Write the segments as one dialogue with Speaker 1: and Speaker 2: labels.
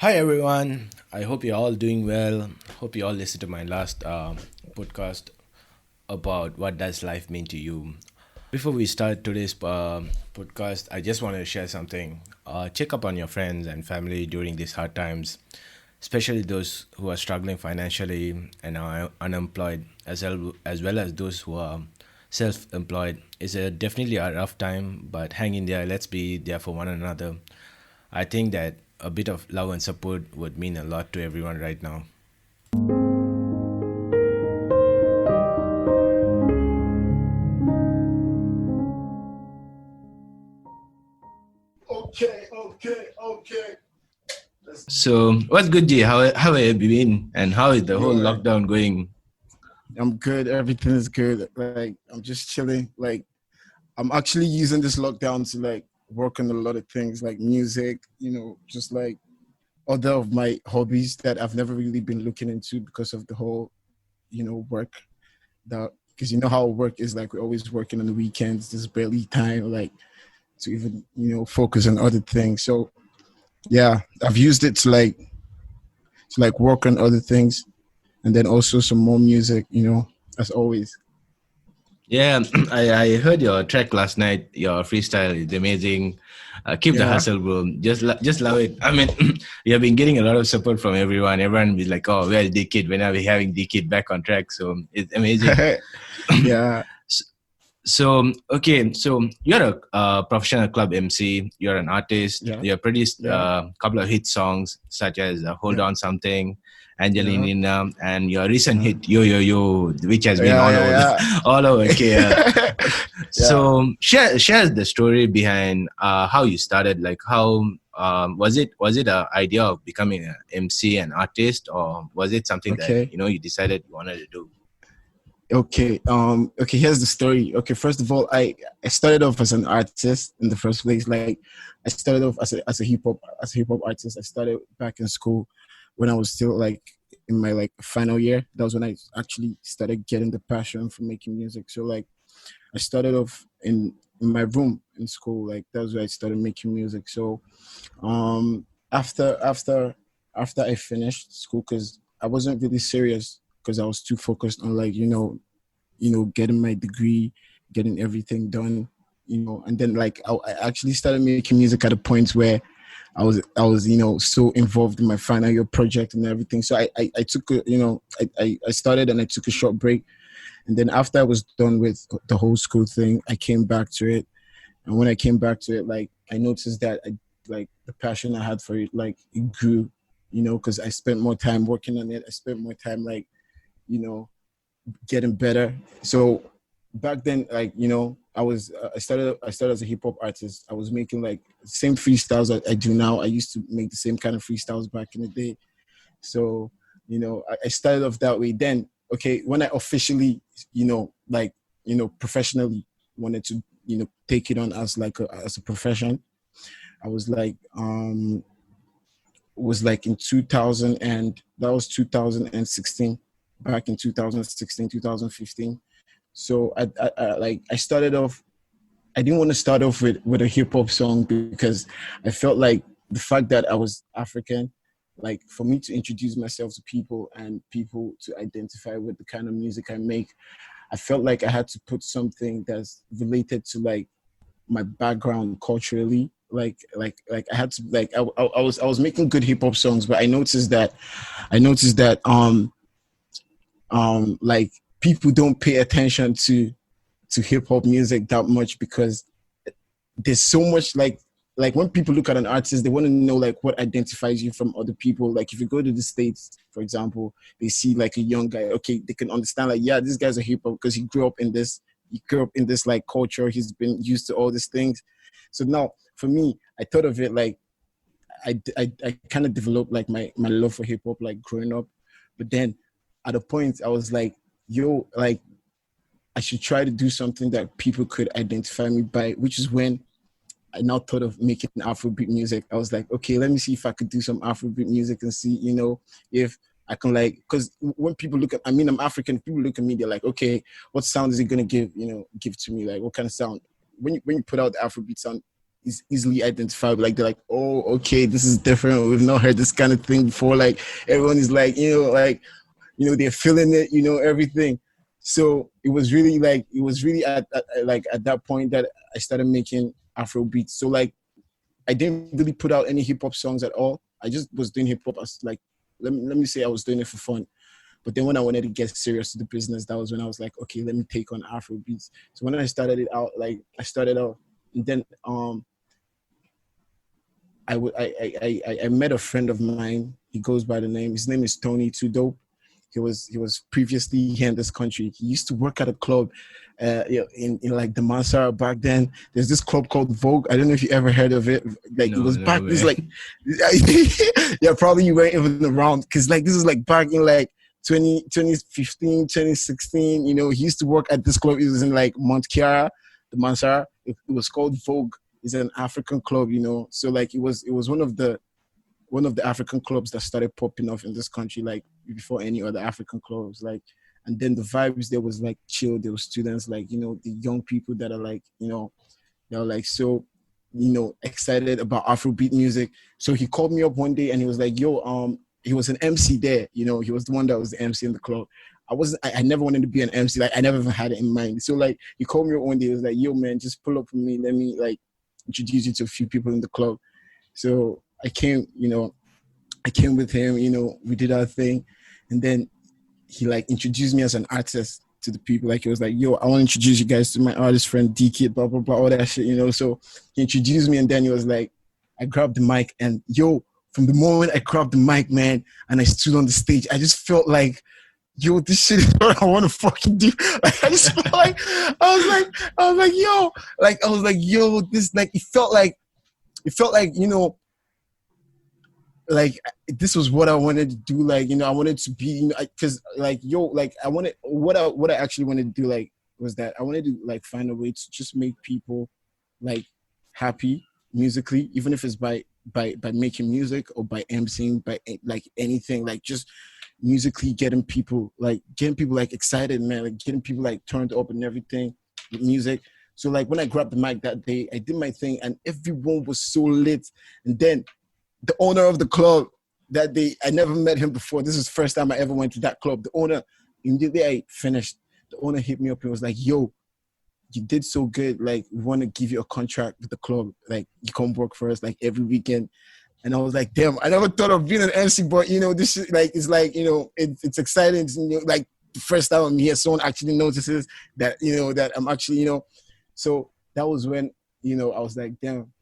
Speaker 1: Hi everyone. I hope you're all doing well. Hope you all listened to my last podcast about what does life mean to you. Before we start today's podcast, I just want to share something. Check up on your friends and family during these hard times, especially those who are struggling financially and are unemployed, as well as those who are self-employed. It's definitely a rough time, but hang in there. Let's be there for one another. I think that a bit of love and support would mean a lot to everyone right now.
Speaker 2: Okay.
Speaker 1: So, what's good, G? How have you been? And how is the whole
Speaker 2: Yo,
Speaker 1: lockdown going?
Speaker 2: I'm good. Everything is good. Like, I'm just chilling. Like, I'm actually using this lockdown to like work on a lot of things, like music. Just like other of my hobbies that I've never really been looking into because of the whole, work. That because you know how work is like. We're always working on the weekends. There's barely time like to even focus on other things. So yeah, I've used it to like work on other things and then also some more music, as always.
Speaker 1: Yeah, I heard your track last night. Your freestyle is amazing. Keep the
Speaker 2: Yeah.
Speaker 1: hustle, bro. Just love it. I mean, you have been getting a lot of support from everyone. Everyone is like, "Oh, where's Deekid? When are we having Deekid back on track?" So it's amazing.
Speaker 2: Yeah.
Speaker 1: So you're a professional club MC. You're an artist.
Speaker 2: Yeah.
Speaker 1: You have produced
Speaker 2: Yeah.
Speaker 1: a couple of hit songs such as "Hold
Speaker 2: Yeah.
Speaker 1: On Something,"
Speaker 2: Yeah.
Speaker 1: Angelina, and your recent
Speaker 2: Yeah.
Speaker 1: hit "Yo," which has been
Speaker 2: Yeah.
Speaker 1: all over
Speaker 2: Yeah.
Speaker 1: all over KL.
Speaker 2: Yeah. Yeah.
Speaker 1: So share the story behind how you started. Like how was it a idea of becoming an MC and artist, or was it something that
Speaker 2: Okay.
Speaker 1: you decided you wanted to do?
Speaker 2: Okay. Okay. Here's the story. Okay. First of all, I started off as an artist in the first place. Like, I started off as a hip hop artist. I started back in school when I was still like in my like final year. That was when I actually started getting the passion for making music. So like, I started off in my room in school. Like, that's where I started making music. So um after after after I finished school, because I wasn't really serious because I was too focused on like getting my degree, getting everything done, and then like I actually started making music at a point where I was so involved in my final year project and everything. So I took I started and I took a short break, and then after I was done with the whole school thing, I came back to it. And when I came back to it, like, I noticed that like the passion I had for it, like, it grew, because I spent more time working on it. I spent more time like you know getting better. So back then, like, I started as a hip hop artist. I was making like the same freestyles that I do now. I used to make the same kind of freestyles back in the day. So I started off that way. Then, okay, when I officially, professionally wanted to take it on as like as a profession, I was like in 2000, and that was 2016, back in 2016, 2015. So I started off. I didn't want to start off with a hip hop song because I felt like the fact that I was African, like, for me to introduce myself to people and people to identify with the kind of music I make, I felt like I had to put something that's related to like my background culturally. Like I had to, like, I was making good hip hop songs, but I noticed that like, people don't pay attention to hip hop music that much because there's so much, like when people look at an artist, they want to know like what identifies you from other people. Like, if you go to the States, for example, they see like a young guy, okay, they can understand like, yeah, this guy's a hip hop because he grew up in this like culture. He's been used to all these things. So now, for me, I thought of it like, I kind of developed like my love for hip hop like growing up. But then at a point I was like, yo, like, I should try to do something that people could identify me by, which is when I now thought of making Afrobeat music. I was like, okay, let me see if I could do some Afrobeat music and see, if I can, like, because when people look at, I mean, I'm African, people look at me, they're like, okay, what sound is it gonna give to me? Like, what kind of sound? When you put out the Afrobeat sound, is easily identifiable. Like they're like, oh, okay, this is different. We've not heard this kind of thing before. Like everyone is like, they're feeling it, everything. So it was really at that point that I started making Afro beats. So like I didn't really put out any hip hop songs at all. I just was doing hip hop as like, let me say I was doing it for fun. But then when I wanted to get serious to the business, that was when I was like, okay, let me take on Afro beats. So when I started it out, and then I met a friend of mine. He goes by his name is Tony Too Dope. He was previously here in this country. He used to work at a club in like the Mansara back then. There's this club called Vogue. I don't know if you ever heard of it. Like no, it was back. It's like yeah, probably you weren't even around because like this is like back in like 2015, 2016. He used to work at this club. It was in like Mount Kiara, the Mansara. It was called Vogue. It's an African club, So like it was one of the African clubs that started popping off in this country, like before any other African clubs. Like, and then the vibes there was like chill. There were students, like, the young people that are like, they're like so, excited about Afrobeat music. So he called me up one day and he was like, yo, he was an MC there. He was the one that was the MC in the club. I never wanted to be an MC. Like, I never even had it in mind. So like, he called me up one day. He was like, yo, man, just pull up with me. Let me like introduce you to a few people in the club. So I came with him, we did our thing. And then he like introduced me as an artist to the people. Like he was like, yo, I want to introduce you guys to my artist friend, Deekid, blah, blah, blah, all that shit, So he introduced me and then he was like, I grabbed the mic and yo, from the moment I grabbed the mic, man, and I stood on the stage, I just felt like, yo, this shit is what I want to fucking do. Like, I just felt like, I was like, yo, this, like, it felt like, like this was what I wanted to do. Like, I wanted to be, because like, yo, like I wanted, what I actually wanted to do, like, was that I wanted to like find a way to just make people like happy musically, even if it's by making music or by emceeing, by like anything, like just musically getting people like excited, man, like getting people like turned up and everything with music. So like when I grabbed the mic that day, I did my thing and everyone was so lit. And then the owner of the club that day, I never met him before. This is the first time I ever went to that club. The owner, immediately I finished, the owner hit me up and was like, yo, you did so good. Like, we want to give you a contract with the club. Like, you come work for us like every weekend. And I was like, damn, I never thought of being an MC, but this is like, it's like, it's exciting. Like the first time I'm here, someone actually notices that, that I'm actually, so that was when, I was like, damn,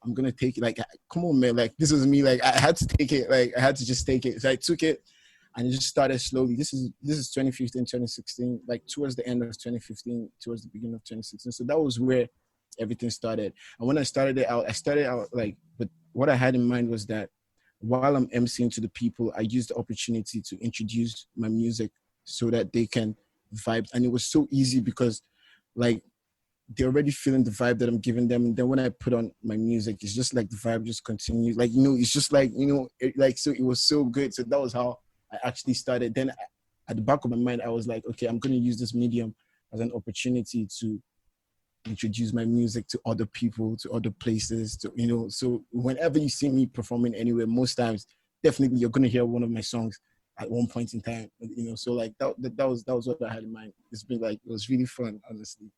Speaker 2: I'm going to take it. Like, come on, man. Like, this was me. Like, I had to take it. Like, I had to just take it. So I took it and it just started slowly. This is 2015, 2016, like towards the end of 2015, towards the beginning of 2016. So that was where everything started. And when I started out like, but what I had in mind was that while I'm emceeing to the people, I used the opportunity to introduce my music so that they can vibe. And it was so easy because like, they're already feeling the vibe that I'm giving them. And then when I put on my music, it's just like the vibe just continues. Like, it's just like, so it was so good. So that was how I actually started. Then at the back of my mind, I was like, okay, I'm going to use this medium as an opportunity to introduce my music to other people, to other places, to, so whenever you see me performing anywhere, most times, definitely you're going to hear one of my songs at one point in time, so like that was what I had in mind. It's been like, it was really fun, honestly.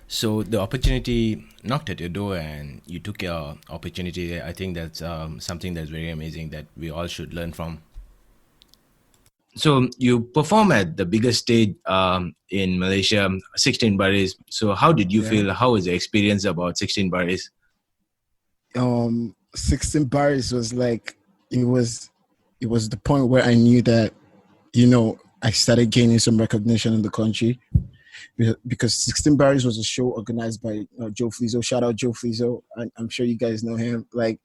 Speaker 1: So the opportunity knocked at your door and you took your opportunity. I think that's something that's very amazing that we all should learn from. So you perform at the biggest stage in Malaysia, 16 Baris. So how did you feel? How was the experience about 16 Baris?
Speaker 2: 16 Baris was like, it was the point where I knew that, I started gaining some recognition in the country because 16 Baris was a show organized by Joe Flizzo. Shout out Joe Flizzo. I'm sure you guys know him. Like,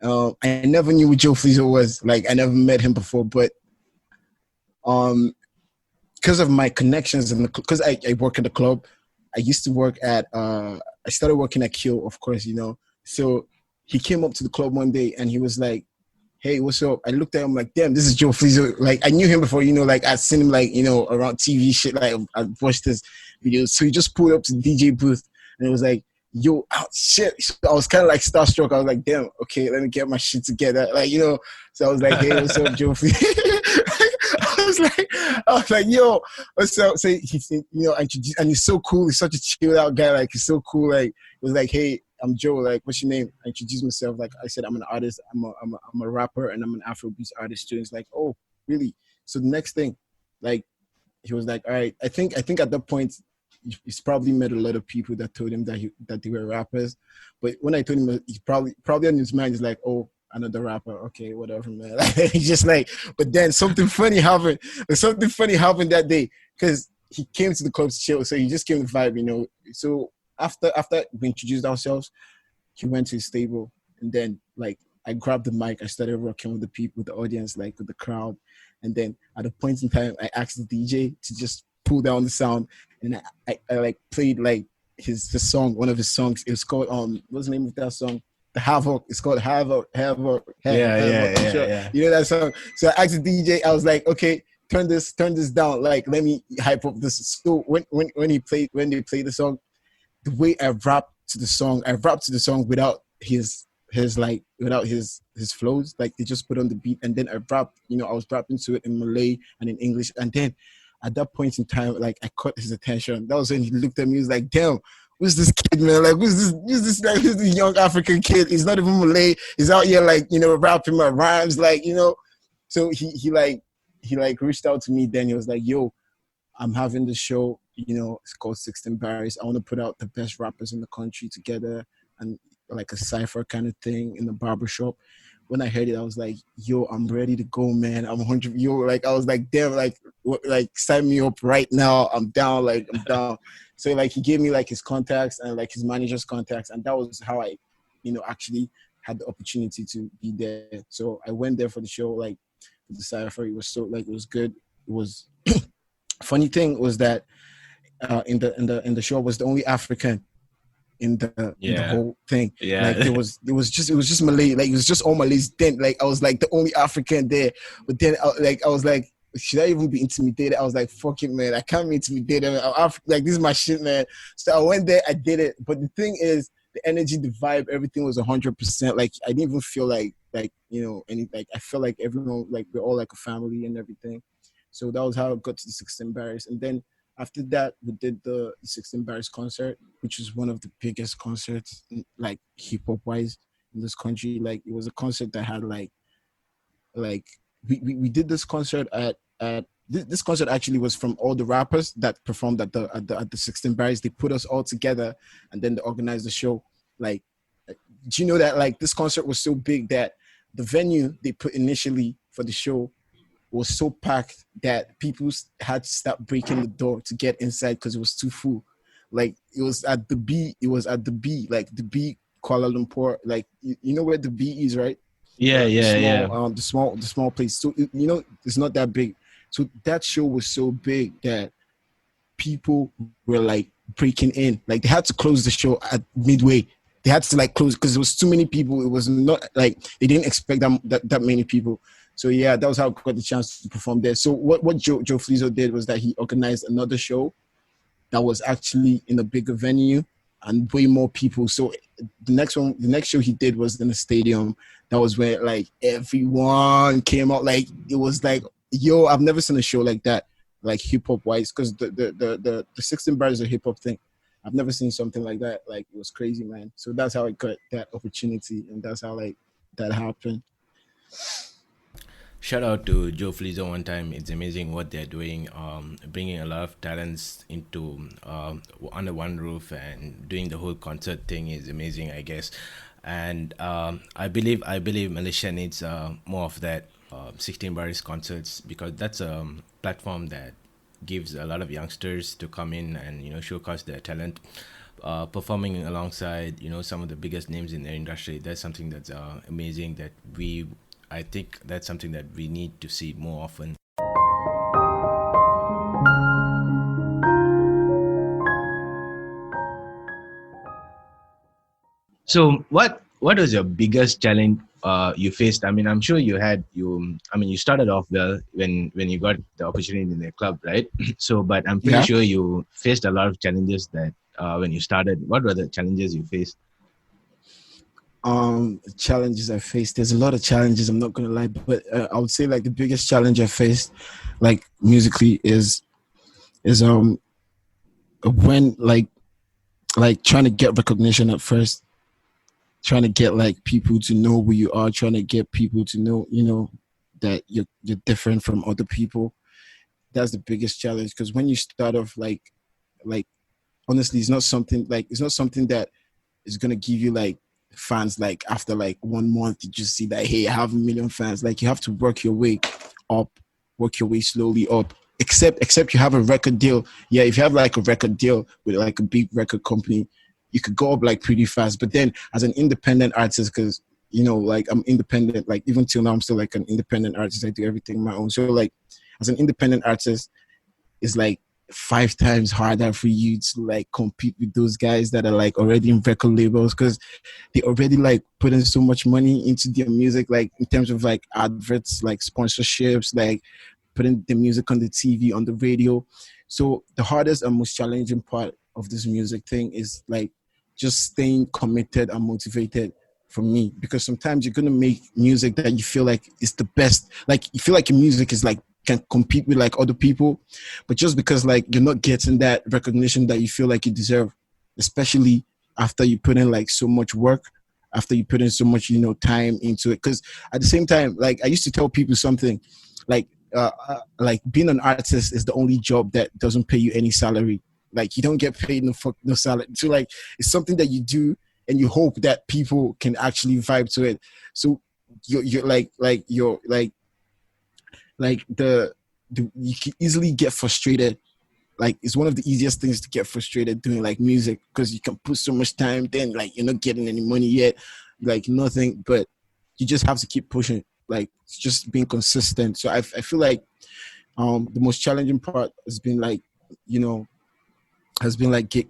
Speaker 2: I never knew who Joe Flizzo was. Like, I never met him before, but because of my connections and because I work at the club, I used to work at I started working at Kill, of course, So he came up to the club one day and he was like, hey, what's up? I looked at him like, damn, this is Joe Flizzo. Like, I knew him before, like I'd seen him like, around TV shit, like I'd watched his videos. So he just pulled up to the DJ booth and it was like, yo, oh, shit. So I was kind of like starstruck. I was like, damn, okay, let me get my shit together. Like, you know, so I was like, hey, what's up, Joe? I was like, yo, what's up? So you know, and he's so cool. He's such a chilled out guy. Like, he's so cool. Like, it was like, hey, I'm Joe. Like, what's your name? I introduced myself. Like, I said, I'm an artist. I'm a rapper, and I'm an Afrobeats artist too. And he's like, oh, really? So the next thing, like, he was like, all right. I think at that point, he's probably met a lot of people that told him that they were rappers. But when I told him, he probably on his mind is like, oh, another rapper. Okay, whatever, man. He's just like, but then something funny happened. Something funny happened that day because he came to the club to chill. So he just came to vibe, you know. So after we introduced ourselves, he went to his stable, and then like I grabbed the mic. I started rocking with the people, with the audience, like with the crowd. And then at a point in time, I asked the DJ to just pull down the sound, and I like played like his song, one of his songs. It was called what's the name of that song? The Havoc. It's called Havoc.
Speaker 1: Yeah.
Speaker 2: You know that song? So I asked the DJ. I was like, okay, turn this down. Like, let me hype up this. So when they played the song, the way I rapped to the song without his flows. Like, they just put on the beat, and then I rapped. You know, I was rapping to it in Malay and in English, and then at that point in time, like, I caught his attention. That was when he looked at me. He was like, damn, who's this kid, man? Like, who's this young African kid? He's not even Malay. He's out here, like, you know, rapping my rhymes, like, you know. So he reached out to me. Then he was like, yo, I'm having this show, you know, it's called 16 Barrys. I want to put out the best rappers in the country together, and like a cypher kind of thing in the barbershop. When I heard it, I was like, yo, I'm ready to go, man. I'm 100. Yo, like, I was like, damn, like sign me up right now. I'm down, like, I'm down. So, like, he gave me, like, his contacts and, like, his manager's contacts. And that was how I, you know, actually had the opportunity to be there. So I went there for the show, like, for the cypher. It was so, like, it was good. It was, funny thing was that in the show I was the only African in the whole thing.
Speaker 1: Yeah.
Speaker 2: Like, it was just Malay. Like, it was just all Malays. Then, like, I was like the only African there. But then I was like, should I even be intimidated? I was like, fuck it, man. I can't be intimidated. Like, this is my shit, man. So I went there, I did it. But the thing is, the energy, the vibe, everything was 100%. Like, I didn't even feel like, you know, any, like, I felt like everyone, like, we're all like a family and everything. So that was how I got to the 16 Barrys. And then after that, we did the 16 Barrys concert, which is one of the biggest concerts, like, hip-hop wise in this country. Like, it was a concert that had like we did this concert at this concert actually was from all the rappers that performed at the 16 Barrys. They put us all together, and then they organized the show. Like, do you know that, like, this concert was so big that the venue they put initially for the show was so packed that people had to start breaking the door to get inside because it was too full. Like, it was at the B, like the B, Kuala Lumpur. Like, you know where the B is, right?
Speaker 1: Yeah.
Speaker 2: The small place. So, you know, it's not that big. So that show was so big that people were like breaking in. Like, they had to close the show at midway. They had to, like, close because there was too many people. It was not like they didn't expect that many people. So yeah, that was how I got the chance to perform there. So what Joe Flizzo did was that he organized another show that was actually in a bigger venue and way more people. So the next show he did was in a stadium. That was where, like, everyone came out. Like, it was like, yo, I've never seen a show like that, like, hip hop wise, because the 16 Bars is a hip hop thing. I've never seen something like that. Like, it was crazy, man. So that's how I got that opportunity, and that's how, like, that happened.
Speaker 1: Shout out to Joe Flizzo one time. It's amazing what they're doing, bringing a lot of talents into under one roof and doing the whole concert thing is amazing, I guess. And I believe Malaysia needs more of that 16 Baris concerts, because that's a platform that gives a lot of youngsters to come in and, you know, showcase their talent. Performing alongside, you know, some of the biggest names in their industry. That's something that's amazing that I think that's something that we need to see more often. So what was your biggest challenge you faced? I mean, I'm sure you started off well when you got the opportunity in the club, right? So, but I'm pretty sure you faced a lot of challenges that when you started? What were the challenges you faced?
Speaker 2: Challenges I faced. There's a lot of challenges. I'm not gonna lie, but I would say like the biggest challenge I faced, like musically, is when like trying to get recognition at first, trying to get like people to know who you are, trying to get people to know, that you're different from other people. That's the biggest challenge, because when you start off like honestly, it's not something that is gonna give you like fans like after like 1 month. You just see that, hey, I have 1 million fans. Like, you have to work your way up, work your way slowly up. Except you have a record deal. Yeah, if you have like a record deal with like a big record company, you could go up like pretty fast. But then as an independent artist, because like I'm independent, like even till now I'm still like an independent artist. I do everything on my own. So like as an independent artist, it's like 5 times harder for you to like compete with those guys that are like already in record labels, because they already like putting so much money into their music, like in terms of like adverts, like sponsorships, like putting the music on the TV, on the radio. So the hardest and most challenging part of this music thing is like just staying committed and motivated for me, because sometimes you're gonna make music that you feel like is the best, like you feel like your music is like can compete with like other people, but just because like you're not getting that recognition that you feel like you deserve, especially after you put in like so much work, after you put in so much time into it. Because at the same time, like I used to tell people something like being an artist is the only job that doesn't pay you any salary. Like, you don't get paid no salary. So like it's something that you do and you hope that people can actually vibe to it. So you're like you can easily get frustrated. Like, it's one of the easiest things to get frustrated doing like music, because you can put so much time, then like you're not getting any money yet, like nothing, but you just have to keep pushing. Like, it's just being consistent. So I feel like the most challenging part has been like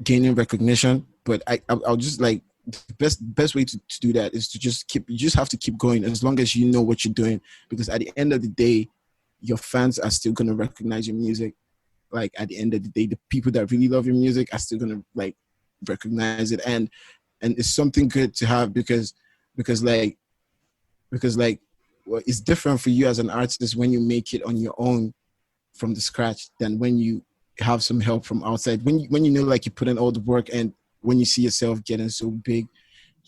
Speaker 2: gaining recognition. But I'll just like the best way to do that is to you just have to keep going, as long as you know what you're doing, because at the end of the day, your fans are still going to recognize your music. Like, at the end of the day, the people that really love your music are still going to like recognize it. And it's something good to have, because well, it's different for you as an artist when you make it on your own from the scratch than when you have some help from outside. When you know like you put in all the work, and when you see yourself getting so big,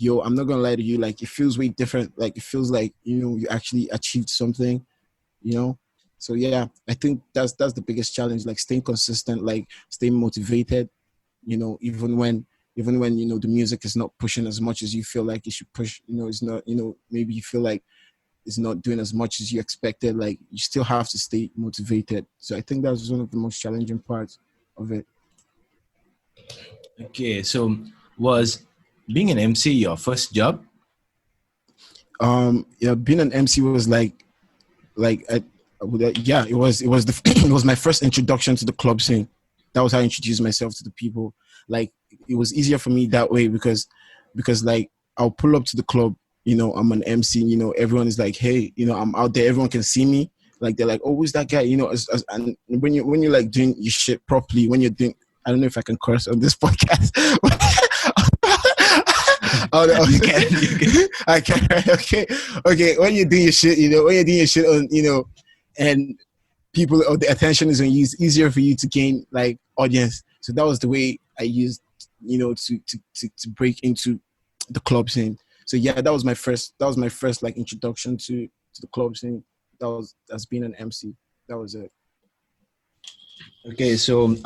Speaker 2: I'm not gonna lie to you, like it feels way different. Like, it feels like you actually achieved something. So yeah, I think that's the biggest challenge, like staying consistent, like staying motivated, even when the music is not pushing as much as you feel like it should push. It's not, maybe you feel like it's not doing as much as you expected. Like, you still have to stay motivated. So I think that's one of the most challenging parts of it.
Speaker 1: Okay, so was being an MC your first job?
Speaker 2: Yeah, being an MC was yeah, it was it was my first introduction to the club scene. That was how I introduced myself to the people. Like, it was easier for me that way, because like I'll pull up to the club, I'm an MC, everyone is like, hey, I'm out there, everyone can see me. Like, they're like, oh, who's that guy? And when you're like doing your shit properly, when you're doing, I don't know if I can curse on this podcast. Oh, you can. I can. Okay. When you do your shit, when you're doing your shit on, and people, or the attention is on you, it's easier for you to gain like audience. So that was the way I used, to break into the club scene. So yeah, that was my first like introduction to the club scene. That's being an MC. That was it.
Speaker 1: Okay, so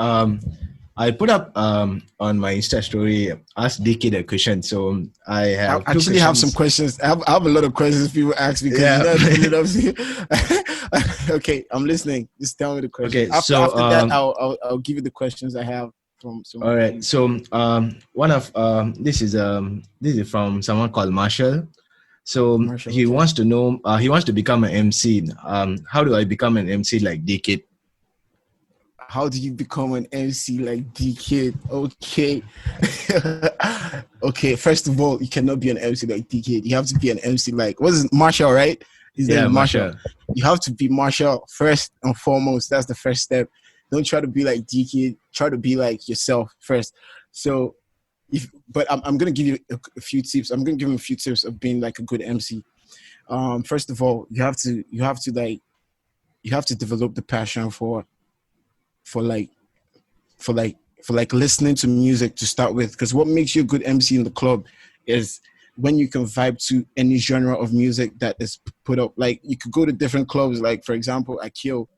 Speaker 1: I put up on my Insta story, ask Deekid a question. So I
Speaker 2: actually have some questions. I have a lot of questions people ask me. Yeah. Okay, I'm listening. Just tell me the questions. Okay, after that, I'll give you the questions I have from.
Speaker 1: All right. So one of this is from someone called Marshall. So he wants to know. He wants to become an MC. How do I become an MC like Deekid?
Speaker 2: How do you become an MC like Deekid? Okay. Okay, first of all, you cannot be an MC like Deekid. You have to be an MC like, what is it, Marshall, right? His name is Marshall. You have to be Marshall first and foremost. That's the first step. Don't try to be like Deekid. Try to be like yourself first. So but I'm gonna give you a few tips. I'm gonna give him a few tips of being like a good MC. First of all, you have to develop the passion for like for like listening to music to start with. Because what makes you a good MC in the club is when you can vibe to any genre of music that is put up. Like you could go to different clubs. Like for example, at Kiel,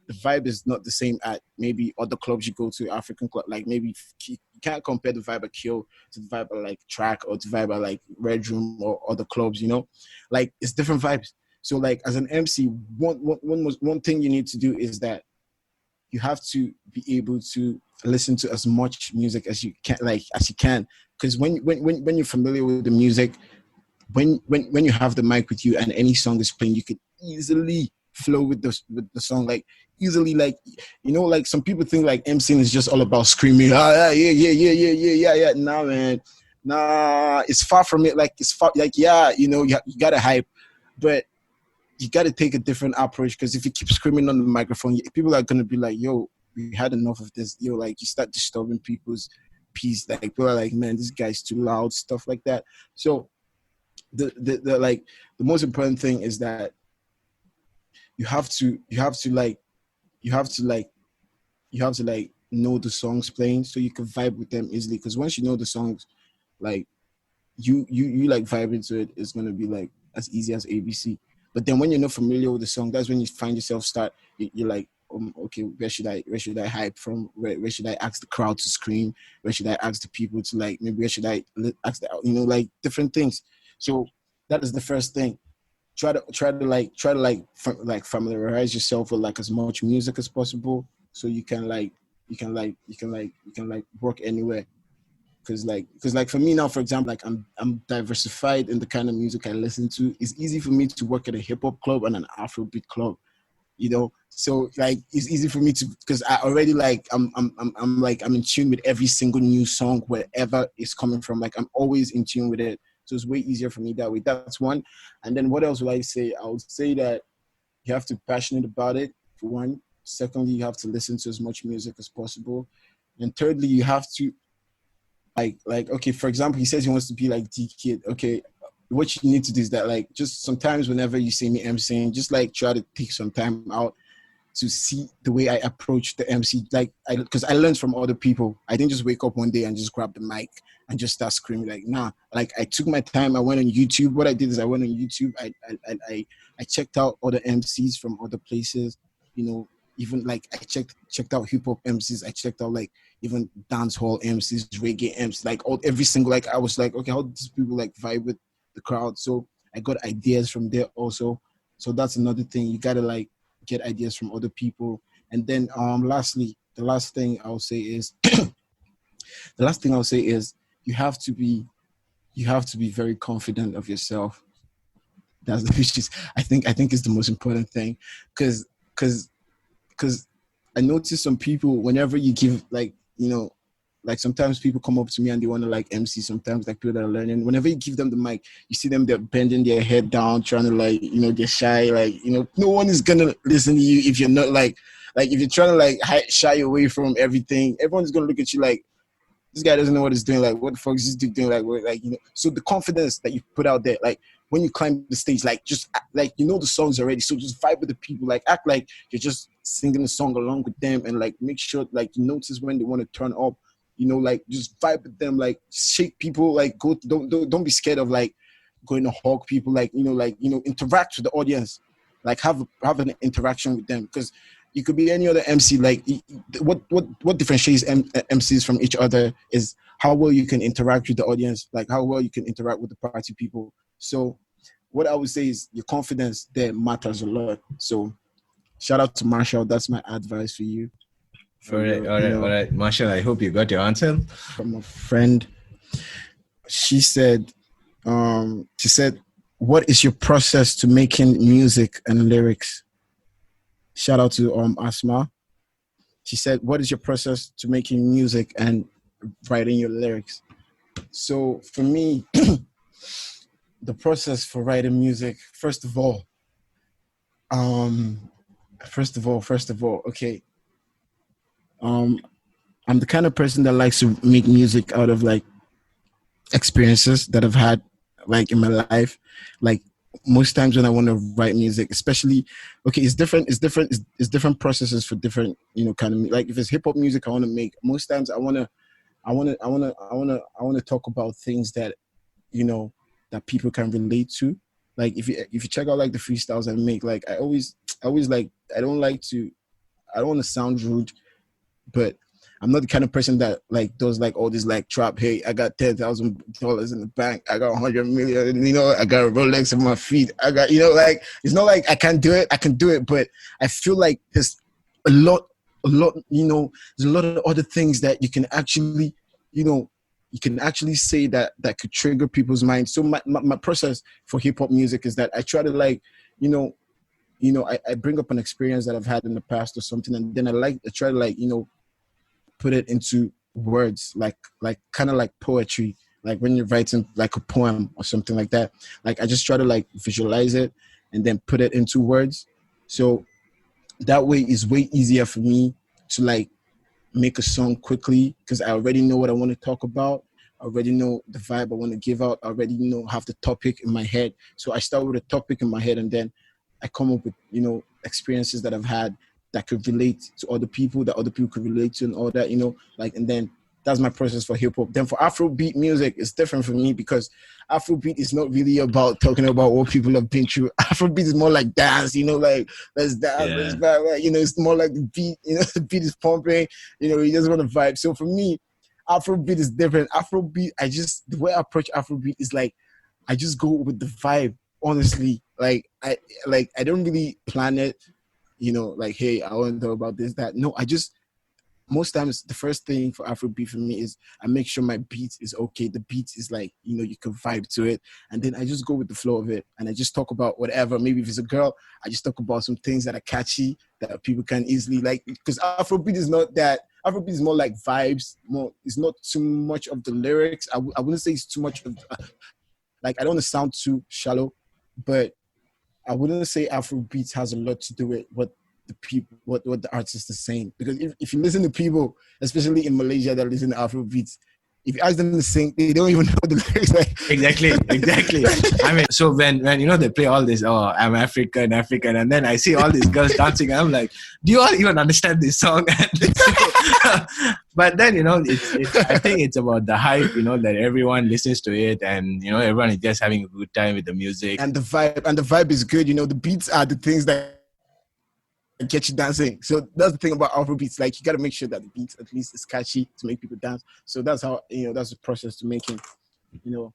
Speaker 2: the vibe is not the same at maybe other clubs you go to, African club. Like maybe you can't compare the vibe at Kiel to the vibe at like Track or to vibe at like Red Room or other clubs. You know, like it's different vibes. So like as an MC, one thing you need to do is that you have to be able to listen to as much music as you can, like as you can, because when you're familiar with the music, when you have the mic with you and any song is playing, you can easily flow with the song, like easily, like you know, like some people think like MCing is just all about screaming, yeah. Nah, man, nah, it's far from it. Like it's far, like yeah, you know, you gotta hype, but you got to take a different approach, because if you keep screaming on the microphone, people are going to be like, yo, we had enough of this. Yo, like you start disturbing people's peace. Like people are like, man, this guy's too loud, stuff like that. So the like the most important thing is that you have to like know the songs playing so you can vibe with them easily. Because once you know the songs, like you like vibing to it, it's gonna be like as easy as ABC. But then when you're not familiar with the song, that's when you find yourself you're like, okay, where should I hype from? Where should I ask the crowd to scream? Where should I ask the people to like, maybe where should I ask the, you know, like different things. So that is the first thing. Try to familiarize yourself with like as much music as possible, so you can like work anywhere. Because for me now, for example, like I'm diversified in the kind of music I listen to. It's easy for me to work at a hip hop club and an Afrobeat club, you know. So like it's easy for me to, because I already like I'm in tune with every single new song wherever it's coming from. Like I'm always in tune with it, so it's way easier for me that way. That's one. And then what else will I say? I would say that you have to be passionate about it, for one. Secondly, you have to listen to as much music as possible, and thirdly, you have to okay, for example, he says he wants to be like Deekid. Okay, what you need to do is that like just sometimes whenever you see me emceeing, just like try to take some time out to see the way I approach the MC. Like because I learned from other people. I didn't just wake up one day and just grab the mic and just start screaming. Like nah, like I took my time. I went on YouTube. What I did is I went on YouTube. I checked out other MCs from other places. You know, even like I checked out hip hop MCs. I checked out like even dance hall MCs, reggae MCs, like every single, like I was like, okay, how do these people like vibe with the crowd? So I got ideas from there also. So that's another thing. You gotta like get ideas from other people. And then lastly, the last thing I'll say is you have to be very confident of yourself. That's which is I think is the most important thing. Cause because I notice some people, whenever you give like, you know, like sometimes people come up to me and they want to like MC, sometimes like people that are learning, whenever you give them the mic, you see them, they're bending their head down, trying to like, you know, they're shy, like, you know, no one is gonna listen to you if you're not like if you're trying to like shy away from everything, everyone's gonna look at you like, this guy doesn't know what he's doing. Like, what the fuck is this dude doing? Like, what, like, you know. So the confidence that you put out there, like when you climb the stage, like just like you know the songs already. So just vibe with the people. Like act like you're just singing the song along with them, and like make sure like you notice when they want to turn up. You know, like just vibe with them. Like shake people. Like don't be scared of like going to hug people. Like interact with the audience. Like have an interaction with them, because you could be any other MC. Like what differentiates MCs from each other is how well you can interact with the audience, like how well you can interact with the party people. So what I would say is your confidence there matters a lot. So shout out to Marshall. That's my advice for you.
Speaker 1: All right, all right, Marshall. I hope you got your answer
Speaker 2: from a friend. She said, what is your process to making music and lyrics? Shout out to Asma. She said, what is your process to making music and writing your lyrics? So for me, the process for writing music, first of all, okay. I'm the kind of person that likes to make music out of like experiences that I've had like in my life. Like most times when I want to write music, especially okay, it's different processes for different, kind of like if it's hip hop music I want to make, most times I want to talk about things that you know that people can relate to. Like if you check out like the freestyles I make, like I always like I don't want to sound rude, but I'm not the kind of person that like does like all this like trap. Hey, I got $10,000 in the bank. I got 100 million. I got a Rolex on my feet. I got like it's not like I can't do it. I can do it, but I feel like there's a lot. There's a lot of other things that you can actually, you can actually say that could trigger people's minds. So my process for hip hop music is that I try to like, I bring up an experience that I've had in the past or something, and then I try to like, put it into words, like kind of like poetry, like when you're writing like a poem or something like that. Like I just try to like visualize it and then put it into words. So that way it's way easier for me to like make a song quickly because I already know what I want to talk about. I already know the vibe I want to give out. I already have the topic in my head. So I start with a topic in my head and then I come up with, experiences that I've had that could relate to other people, that other people could relate to and all that, like, and then that's my process for hip hop. Then for Afrobeat music, it's different for me because Afrobeat is not really about talking about what people have been through. Afrobeat is more like dance, like let's dance, let's vibe, like, it's more like the beat, the beat is pumping, you just want to vibe. So for me, Afrobeat is different. Afrobeat, the way I approach Afrobeat is like, I just go with the vibe, honestly. Like, I don't really plan it, like, hey, I want to talk about this, that. No, most times the first thing for Afrobeat for me is I make sure my beat is okay. The beat is like, you can vibe to it. And then I just go with the flow of it. And I just talk about whatever. Maybe if it's a girl, I just talk about some things that are catchy that people can easily like. Because Afrobeat is not that. Afrobeat is more like vibes. It's not too much of the lyrics. I wouldn't say it's too much of, like, I don't want to sound too shallow, but I wouldn't say Afrobeat has a lot to do with what the people, what the artist is saying. Because if you listen to people, especially in Malaysia that listen to Afrobeats, if you ask them to sing, they don't even know the lyrics. Like
Speaker 1: Exactly. I mean, so when they play all this, oh, I'm African, and then I see all these girls dancing, I'm like, do you all even understand this song? But then it's I think it's about the hype, that everyone listens to it, and everyone is just having a good time with the music
Speaker 2: and the vibe is good. The beats are the things that get you dancing. So that's the thing about Afrobeats. Like, you got to make sure that the beat at least is catchy to make people dance. So that's how, that's the process to making,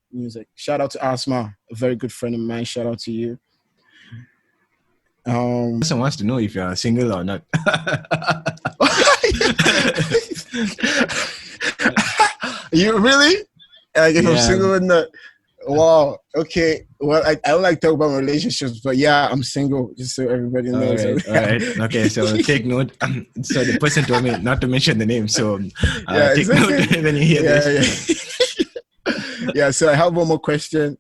Speaker 2: music. Shout out to Asma, a very good friend of mine. Shout out to you.
Speaker 1: Person wants to know if you're single or not.
Speaker 2: You really? Like, if I'm single or not? Wow. Okay. Well, I don't like talk about relationships, but yeah, I'm single. Just so everybody knows.
Speaker 1: All right. Okay. So take note. So the person told me not to mention the name. So take note when you hear this.
Speaker 2: Yeah. So I have one more question.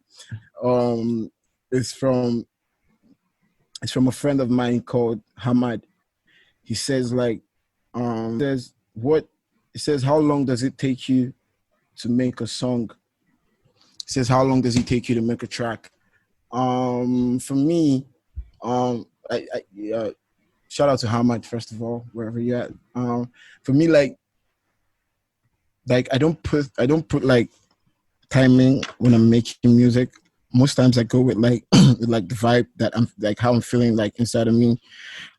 Speaker 2: It's from a friend of mine called Ahamed. He says how long does it take you to make a song? Says how long does it take you to make a track? For me, shout out to Ahamed first of all, wherever you're at. For me, like I don't put like timing when I'm making music. Most times I go with like with like the vibe that I'm like, how I'm feeling like inside of me.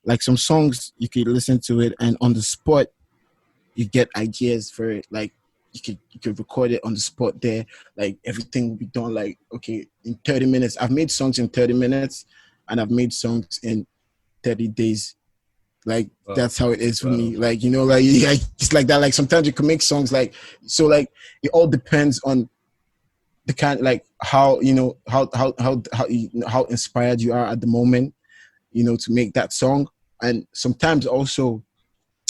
Speaker 2: Like some songs you can listen to it and on the spot you get ideas for it. Like you could record it on the spot there. Like everything will be done like, okay, in 30 minutes. I've made songs in 30 minutes and I've made songs in 30 days. Like, that's how it is for me. Like, it's like that. Like sometimes you can make songs like, so like it all depends on the kind, like how inspired you are at the moment, to make that song. And sometimes also,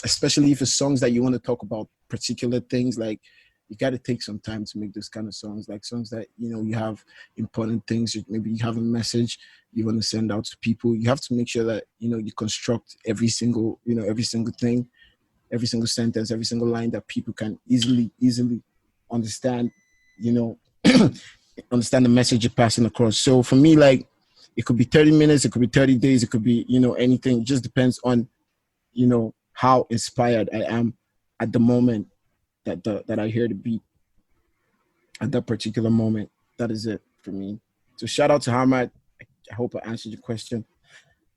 Speaker 2: especially if it's songs that you want to talk about particular things, like you got to take some time to make those kind of songs, like songs that, you have important things, maybe you have a message you want to send out to people. You have to make sure that, you construct every single thing every single sentence, every single line that people can easily understand, you know, understand the message you're passing across. So for me, like, it could be 30 minutes, it could be 30 days, it could be, anything. It just depends on, how inspired I am at the moment that I hear the beat at that particular moment. That is it for me. So shout out to Ahamed. I hope I answered your question.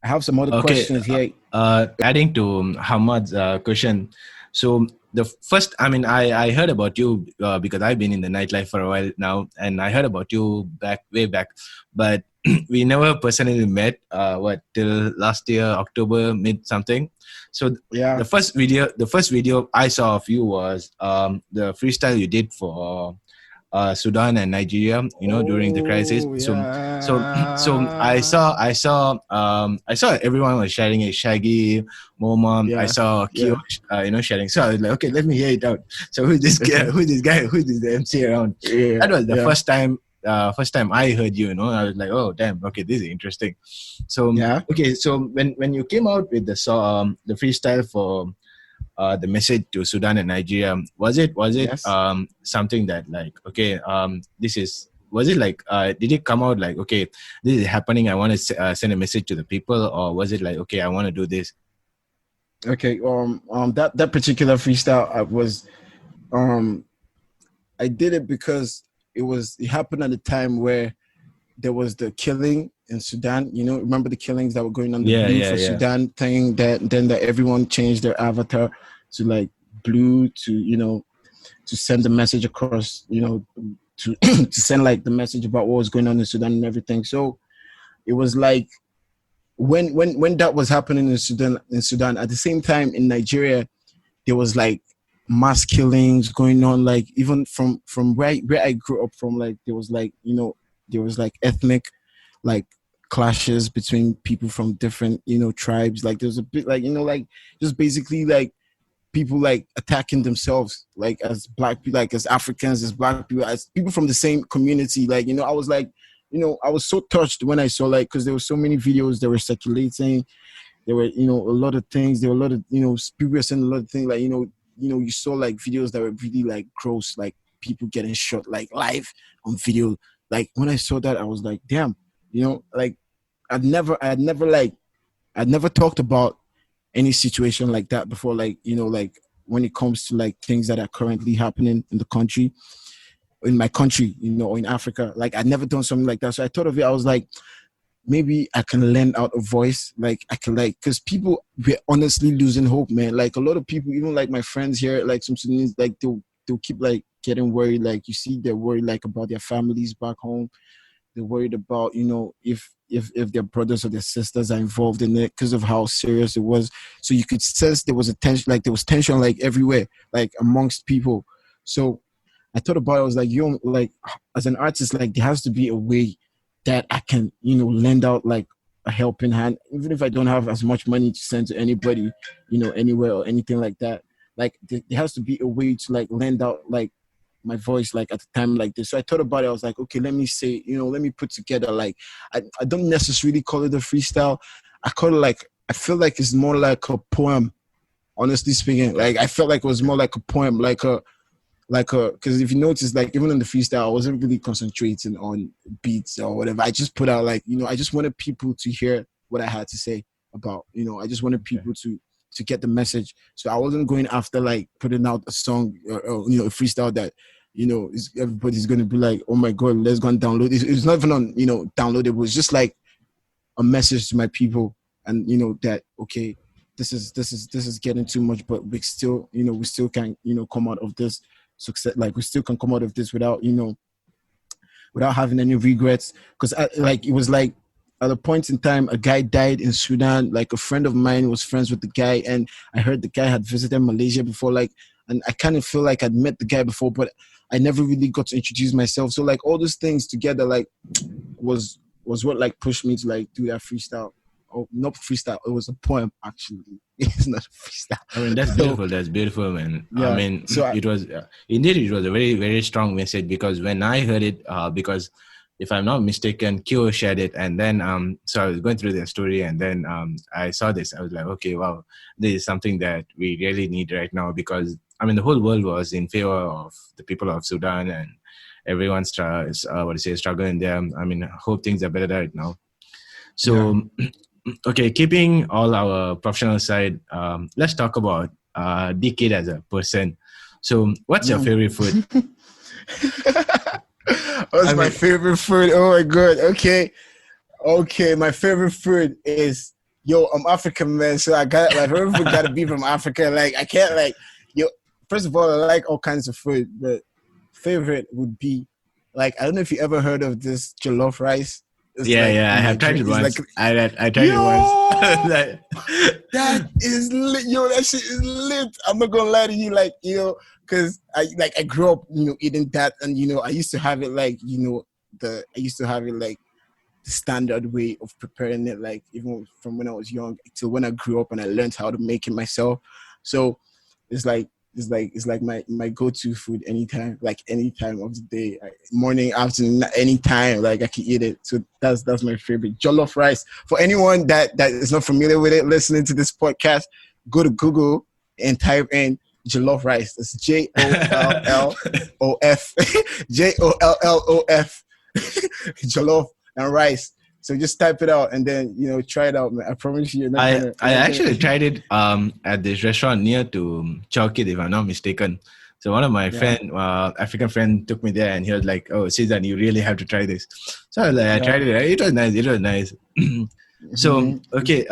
Speaker 2: I have some other
Speaker 1: Okay,
Speaker 2: questions here.
Speaker 1: adding to Hamad's question. So the first, I mean, I heard about you because I've been in the nightlife for a while now, and I heard about you way back, but we never personally met. Till last year October mid something. So
Speaker 2: Yeah.
Speaker 1: the first video I saw of you was the freestyle you did for Sudan and Nigeria, during the crisis.
Speaker 2: Yeah.
Speaker 1: So I saw everyone was sharing it. Shaggy, Moma,
Speaker 2: Yeah.
Speaker 1: I saw Kyo, sharing. So I was like, okay, let me hear it out. So who's this guy? Who's this guy? Who's this MC around?
Speaker 2: Yeah.
Speaker 1: That was the first time. First time I heard you, I was like, oh damn, okay, this is interesting. So
Speaker 2: Yeah.
Speaker 1: okay, so when you came out with the song, the freestyle for the message to Sudan and Nigeria, was it
Speaker 2: Yes.
Speaker 1: something that like, okay, was it like, did it come out like, okay, this is happening, I want to send a message to the people, or was it like, okay, I want to do this?
Speaker 2: Okay. That particular freestyle I did it because it happened at a time where there was the killing in Sudan. Remember the killings that were going on, the blue for Sudan thing, that everyone changed their avatar to like blue to send the message across, to to send like the message about what was going on in Sudan and everything. So it was like when that was happening in Sudan, at the same time in Nigeria, there was like mass killings going on, like even from where I grew up from, like there was like ethnic like clashes between people from different tribes. Like there was a bit like like just basically like people like attacking themselves, like as black people, like as Africans, as black people, as people from the same community. Like I was like, I was so touched when I saw, like, because there were so many videos that were circulating. There were a lot of things. There were a lot of people were saying a lot of things, like you saw like videos that were really like gross, like people getting shot like live on video. Like when I saw that, I was like, damn, like I'd never talked about any situation like that before, like like when it comes to like things that are currently happening in the country, in my country, or in Africa. Like I'd never done something like that. So I thought of it. I was like, maybe I can lend out a voice. Like I can, like, because people were honestly losing hope, man. Like a lot of people, even like my friends here, like some Sudanese, like they'll keep like getting worried. Like you see, they're worried like about their families back home. They're worried about if their brothers or their sisters are involved in it because of how serious it was. So you could sense there was a tension, like there was tension like everywhere, like amongst people. So I thought about it. I was like, like as an artist, like there has to be a way that I can, lend out like a helping hand, even if I don't have as much money to send to anybody, anywhere or anything like that. Like there has to be a way to like lend out like my voice, like at a time like this. So I thought about it. I was like, okay, let me say, let me put together, like, I don't necessarily call it a freestyle. I call it like, I feel like it's more like a poem, honestly speaking. Like I felt like it was more like a poem, because if you notice, like even in the freestyle, I wasn't really concentrating on beats or whatever. I just put out like, I just wanted people to hear what I had to say about, I just wanted people to get the message. So I wasn't going after like putting out a song or a freestyle that, everybody's going to be like, oh my God, let's go and download it. It's not even on, downloadable. It's just like a message to my people, and, that, okay, this is getting too much, but we still, we still can, come out of this success. Like we still can come out of this without, without having any regrets. Because like, it was like, at a point in time, a guy died in Sudan. Like a friend of mine was friends with the guy, and I heard the guy had visited Malaysia before. Like, and I kind of feel like I'd met the guy before, but I never really got to introduce myself. So like all those things together, like was what like pushed me to like do that freestyle. Oh, not freestyle. It was a poem, actually. It's not a freestyle.
Speaker 1: I mean, that's beautiful. That's beautiful, man.
Speaker 2: Yeah,
Speaker 1: I mean, it was indeed, it was a very, very strong message, because when I heard it, because if I'm not mistaken, Kyo shared it, and then so I was going through their story, and then I saw this. I was like, okay, wow, this is something that we really need right now, because I mean the whole world was in favor of the people of Sudan, and everyone's struggling there. I mean, I hope things are better right now. So, okay, keeping all our professional side, let's talk about Deekid as a person. So, what's your favorite food?
Speaker 2: What's my favorite food? Oh my god. Okay. My favorite food is I'm African, man. So I got my favorite food gotta be from Africa. Like I can't first of all, I like all kinds of food, but favorite would be like I don't know if you ever heard of this jollof rice. It's
Speaker 1: I have tried it once. I tried it once.
Speaker 2: That is lit. That shit is lit. I'm not gonna lie to you, because I grew up, eating that, and I used to have it the standard way of preparing it, like even from when I was young till when I grew up and I learned how to make it myself. So it's like my go-to food anytime of the day, morning, afternoon, anytime, like I can eat it. So that's my favorite. Jollof rice. For anyone that is not familiar with it, listening to this podcast, go to Google and type in jollof rice. It's JOLLOF JOLLOF jollof and rice. So just type it out and then try it out, man. I promise you.
Speaker 1: I actually tried it at this restaurant near to Chowkid, if I'm not mistaken. So one of my African friend took me there, and he was like, "Oh, Sizan, you really have to try this." So I tried it. It was nice. So okay,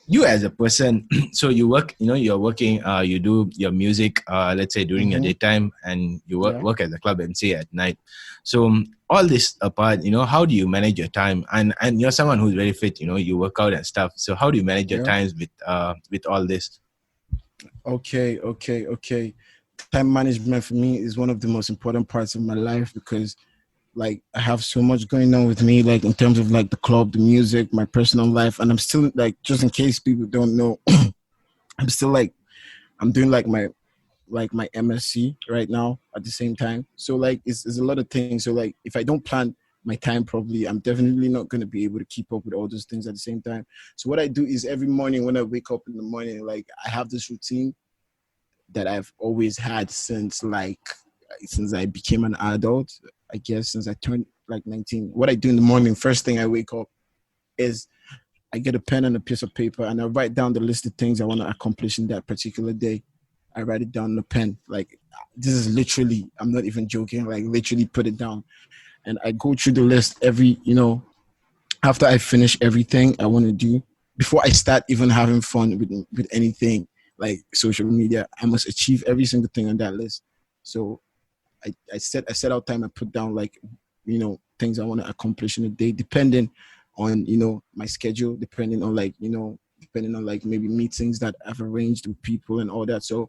Speaker 1: you as a person, so you work. You're working. You do your music. Let's say during your daytime, and you work as a club MC at night. So all this apart, how do you manage your time? And you're someone who's very fit. You work out and stuff. So how do you manage your times with all this?
Speaker 2: Okay. Time management for me is one of the most important parts of my life, because I have so much going on with me, like in terms of the club, the music, my personal life, and I'm still just in case people don't know, I'm still I'm doing my MSc right now at the same time. So it's a lot of things. So if I don't plan my time properly, I'm definitely not going to be able to keep up with all those things at the same time. So what I do is every morning when I wake up in the morning, I have this routine that I've always had since I became an adult, I guess, since I turned 19. What I do in the morning, first thing I wake up is I get a pen and a piece of paper and I write down the list of things I want to accomplish in that particular day. I write it down on the pen. This is literally, I'm not even joking, literally put it down. And I go through the list after I finish everything I want to do, before I start even having fun with anything like social media, I must achieve every single thing on that list. So I set out time. I put down things I want to accomplish in a day, depending on my schedule, depending on maybe meetings that I've arranged with people and all that. So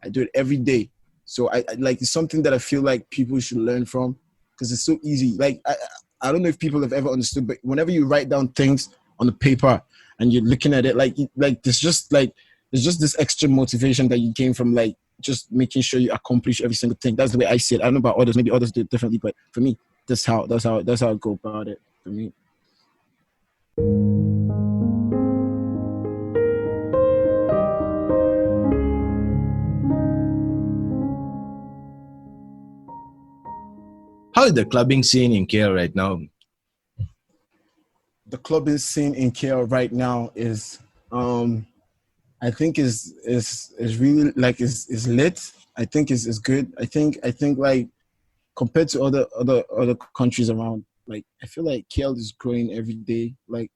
Speaker 2: I do it every day. So I it's something that I feel like people should learn from, because it's so easy. I don't know if people have ever understood, but whenever you write down things on the paper and you're looking at it, there's just this extra motivation that you gain from just making sure you accomplish every single thing. That's the way I see it. I don't know about others. Maybe others do it differently, but for me, that's how I go about it. For me.
Speaker 1: How is the clubbing scene in KL right now?
Speaker 2: The clubbing scene in KL right now is, I think is really is lit. I think is good. I think compared to other countries around, I feel like KL is growing every day. In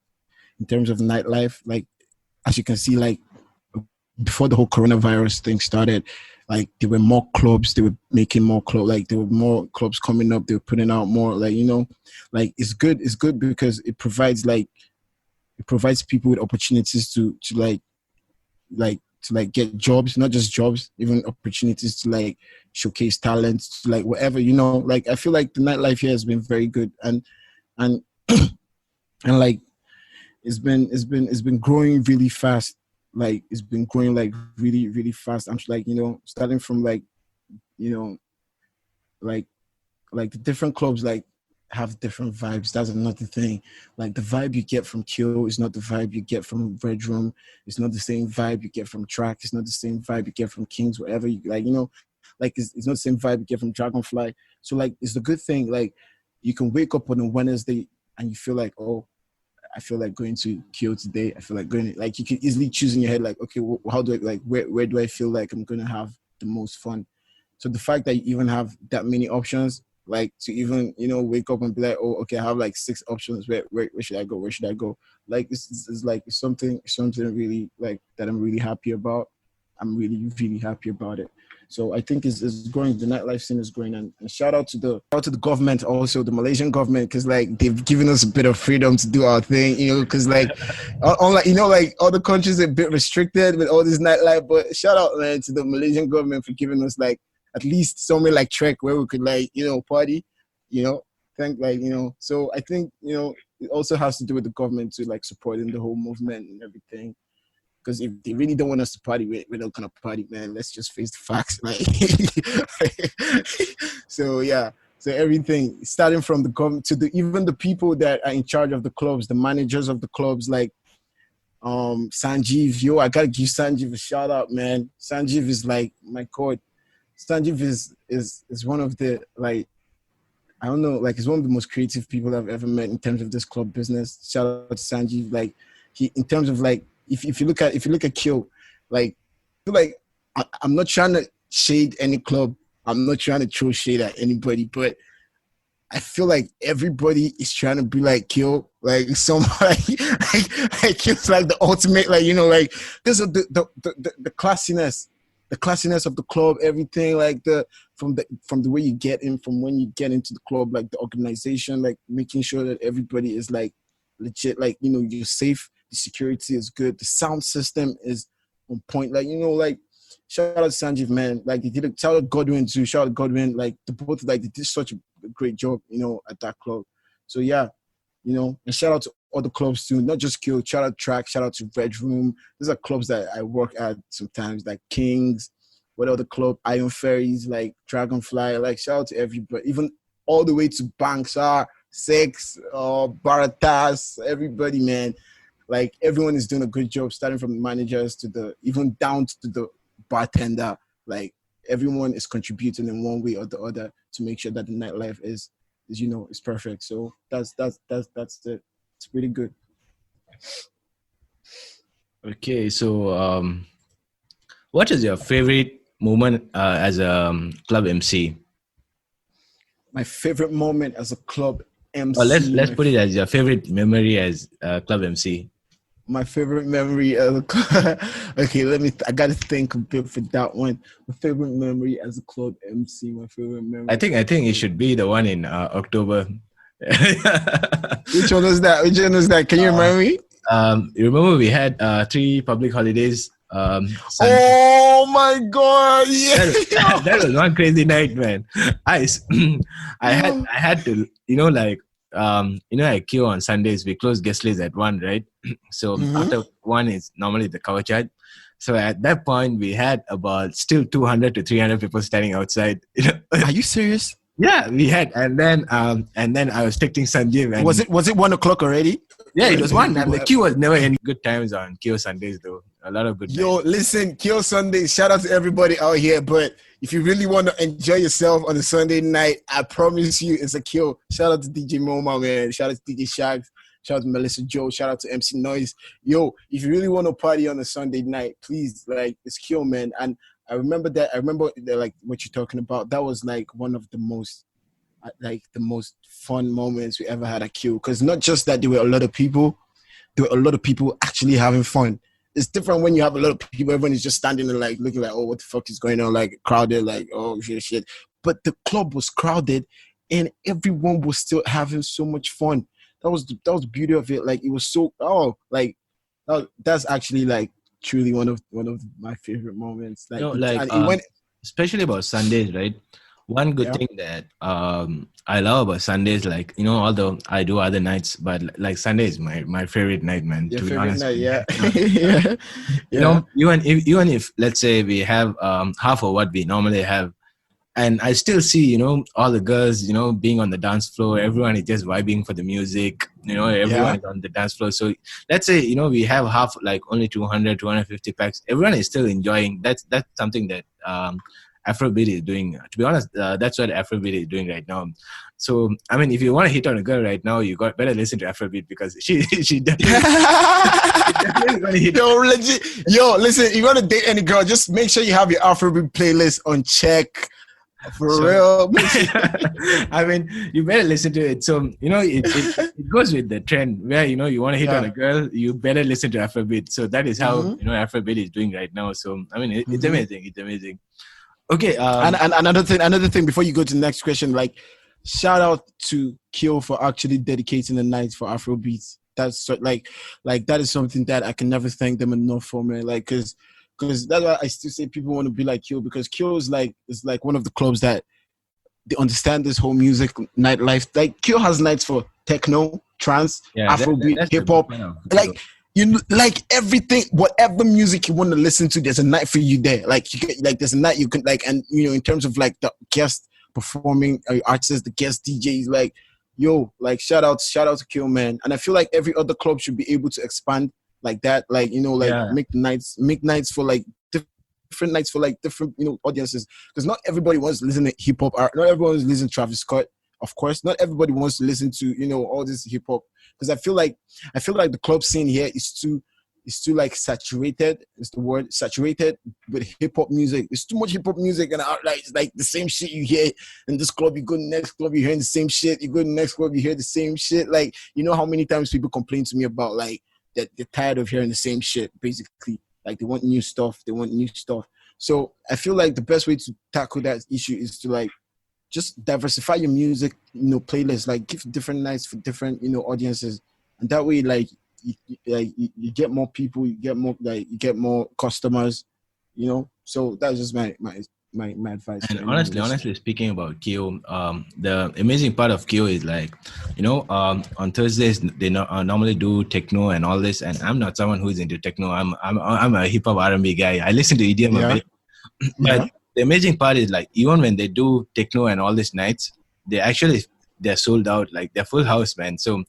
Speaker 2: terms of nightlife, as you can see, before the whole coronavirus thing started, there were more clubs. They were making more clubs. There were more clubs coming up. They were putting out more. It's good. It's good because it provides people with opportunities to get jobs, not just jobs, even opportunities to showcase talents, to whatever, I feel like the nightlife here has been very good, and and it's been growing really fast. It's been growing really, really fast. I'm starting from the different clubs, have different vibes. That's another thing. Like the vibe you get from Kill is not the vibe you get from Red Room. It's not the same vibe you get from Track. It's not the same vibe you get from Kings, whatever you like, like it's not the same vibe you get from Dragonfly. So like it's the good thing. Like you can wake up on a Wednesday and you feel like, oh, I feel like going to Kill today. I feel like going, like you can easily choose in your head, like, okay, how do I, like, where do I feel like I'm going to have the most fun? So the fact that you even have that many options, like to even, wake up and be like, oh, okay, I have like 6 options. Where should I go? Where should I go? Like, it's like something really like that I'm really happy about. I'm really, really happy about it. So I think it's growing. The nightlife scene is growing, and shout out to the government, also the Malaysian government, because like they've given us a bit of freedom to do our thing, because like, unlike like other countries are a bit restricted with all this nightlife. But shout out, man, to the Malaysian government for giving us like at least somewhere like Trek where we could like party, think like So I think it also has to do with the government to like supporting the whole movement and everything. Because if they really don't want us to party, we're not gonna party, man. Let's just face the facts. Like, so yeah. So everything, starting from the government to even the people that are in charge of the clubs, the managers of the clubs, like Sanjeev. Yo, I gotta give Sanjeev a shout out, man. Sanjeev is like my god. Sanjeev is one of the, like, I don't know, like, he's one of the most creative people I've ever met in terms of this club business. Shout out to Sanjeev. Like, he, in terms of like, if you look at Kill, like, I feel like I'm not trying to shade any club. I'm not trying to throw shade at anybody, but I feel like everybody is trying to be like Kill, like somebody, like Kill's like the ultimate, like, like this is the classiness of the club, everything, like from the way you get in, from when you get into the club, like the organization, like making sure that everybody is like legit, like, you're safe. The security is good. The sound system is on point. Like, like, shout out to Sanjeev, man. Like, they did shout out Godwin too. Shout out Godwin. Like, the both, like, they did such a great job, at that club. So yeah, and shout out to other clubs too, not just Kill. Shout out Track. Shout out to Red Room. These are clubs that I work at sometimes, like Kings. What other club? Iron Fairies, like Dragonfly. Like, shout out to everybody, even all the way to Banksar, Six, Baratas, everybody, man. Like, everyone is doing a good job, starting from the managers to even down to the bartender. Like, everyone is contributing in one way or the other to make sure that the nightlife is perfect. So that's it. It's pretty good.
Speaker 1: Okay, so what is your favorite moment as a club MC?
Speaker 2: My favorite moment as a club MC.
Speaker 1: Well, let's put it as your favorite memory as a club MC.
Speaker 2: My favorite memory as a okay, I gotta think a bit for that one. My favorite memory as a club MC. My favorite memory.
Speaker 1: I think it should be the one in October.
Speaker 2: Which one was that? Can you remind me?
Speaker 1: You remember we had 3 public holidays.
Speaker 2: Oh my god! Yeah,
Speaker 1: that was one crazy night, man. I had to, like. At Q on Sundays, we close guest list at 1, right? So after 1 is normally the cover charge. So at that point, we had about still 200 to 300 people standing outside.
Speaker 2: Are you serious?
Speaker 1: Yeah, we had. And then I was texting Sanjeev. And
Speaker 2: was it 1 o'clock already?
Speaker 1: Yeah, it was 1. And the queue was never any good times on Q Sundays, though. A lot of good times.
Speaker 2: Yo, listen, Q Sundays, shout out to everybody out here. But if you really want to enjoy yourself on a Sunday night, I promise you it's a kill. Shout out to DJ Moma, man. Shout out to DJ Shags. Shout out to Melissa Joe. Shout out to MC Noise. Yo, if you really want to party on a Sunday night, please, like, it's kill, man. And I remember like what you're talking about. That was like one of the most fun moments we ever had at Q. Because not just that there were a lot of people actually having fun. It's different when you have a lot of people, everyone is just standing and like looking like, oh, what the fuck is going on? Like crowded, like, oh shit. But the club was crowded and everyone was still having so much fun. That was the beauty of it. Like, it was so, that's actually like truly one of my favorite moments. Like,
Speaker 1: especially about Sundays, right? One good thing that I love about Sundays, like, although I do other nights, but like Sunday is my favorite night, man.
Speaker 2: Your
Speaker 1: to be
Speaker 2: favorite
Speaker 1: honest,
Speaker 2: night, yeah.
Speaker 1: Even if let's say we have half of what we normally have, and I still see, you know, all the girls, you know, being on the dance floor. Everyone is just vibing for the music. You know, everyone is on the dance floor. So let's say, you know, we have half, like only 200, 250 packs. Everyone is still enjoying. That's something that Afrobeat is doing. To be honest, that's what Afrobeat is doing right now. So, I mean, if you want to hit on a girl right now, you got better listen to Afrobeat, because she definitely, definitely gonna hit.
Speaker 2: Yo, legit. Yo, listen, you want to date any girl, just make sure you have your Afrobeat playlist on check. For real.
Speaker 1: I mean, you better listen to it. So, you know, it goes with the trend where, you know, you want to hit on a girl, you better listen to Afrobeat. So that is how, you know, Afrobeat is doing right now. So, I mean, it's amazing. It's amazing. Okay.
Speaker 2: And another thing before you go to the next question, like, shout out to Kyo for actually dedicating the night for Afrobeats. That's like that is something that I can never thank them enough for, man. Like, because that's why I still say people want to be like Kyo, because Kyo is like one of the clubs that they understand this whole music nightlife. Like, Kyo has nights for techno, trance, Afrobeat, hip hop, like, you know, like everything, whatever music you want to listen to, there's a night for you there. Like, you get, like, there's a night you can, like, and you know, in terms of like the guest performing artists, the guest DJs, like, yo, like, shout out to Kyo, man. And I feel like every other club should be able to expand like that, like, you know, like make nights for like different nights for like different, you know, audiences, because not everybody wants to listen to hip hop art, not everyone wants to listen to Travis Scott, of course, not everybody wants to listen to, you know, all this hip hop, because I feel like the club scene here is too like saturated, is the word, saturated with hip hop music. It's too much hip hop music, and like, it's like the same shit you hear in this club, you go to the next club, you're hearing the same shit, you go to the next club, you hear the same shit. Like, you know how many times people complain to me about like that they're tired of hearing the same shit, basically. Like, they want new stuff. So I feel like the best way to tackle that issue is to like just diversify your music, you know, playlist, like give different nights for different, you know, audiences. And that way, like, you get more people, you get more customers, you know. So that's just my advice.
Speaker 1: And honestly speaking about Kyo, the amazing part of Kyo is like, you know, on Thursdays they normally do techno and all this, and I'm not someone who's into techno. I'm a hip hop R&B guy. I listen to EDM a bit, but the amazing part is like, even when they do techno and all these nights, they're sold out, like they're full house, man. So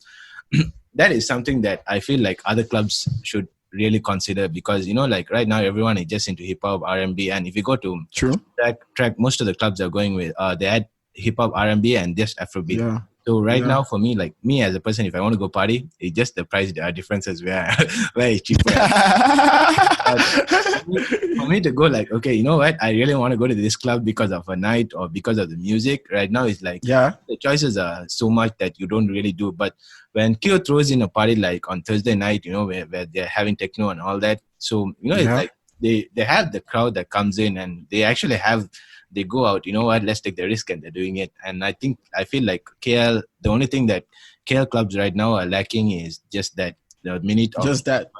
Speaker 1: that is something that I feel like other clubs should really consider, because, you know, like right now everyone is just into hip hop, R&B, and if you go to track, most of the clubs are going with they add hip hop, R&B, and just Afrobeat. Yeah. So right now, for me, like me as a person, if I want to go party, it's just the price differences where it's cheaper. For me to go like, okay, you know what, I really want to go to this club because of a night or because of the music. Right now, it's like the choices are so much that you don't really do. But when Kyo throws in a party like on Thursday night, you know, where they're having techno and all that, so you know, it's like they have the crowd that comes in, and they go out, you know what, let's take the risk, and they're doing it. And I feel like KL, the only thing that KL clubs right now are lacking is just that, the minute of
Speaker 2: just that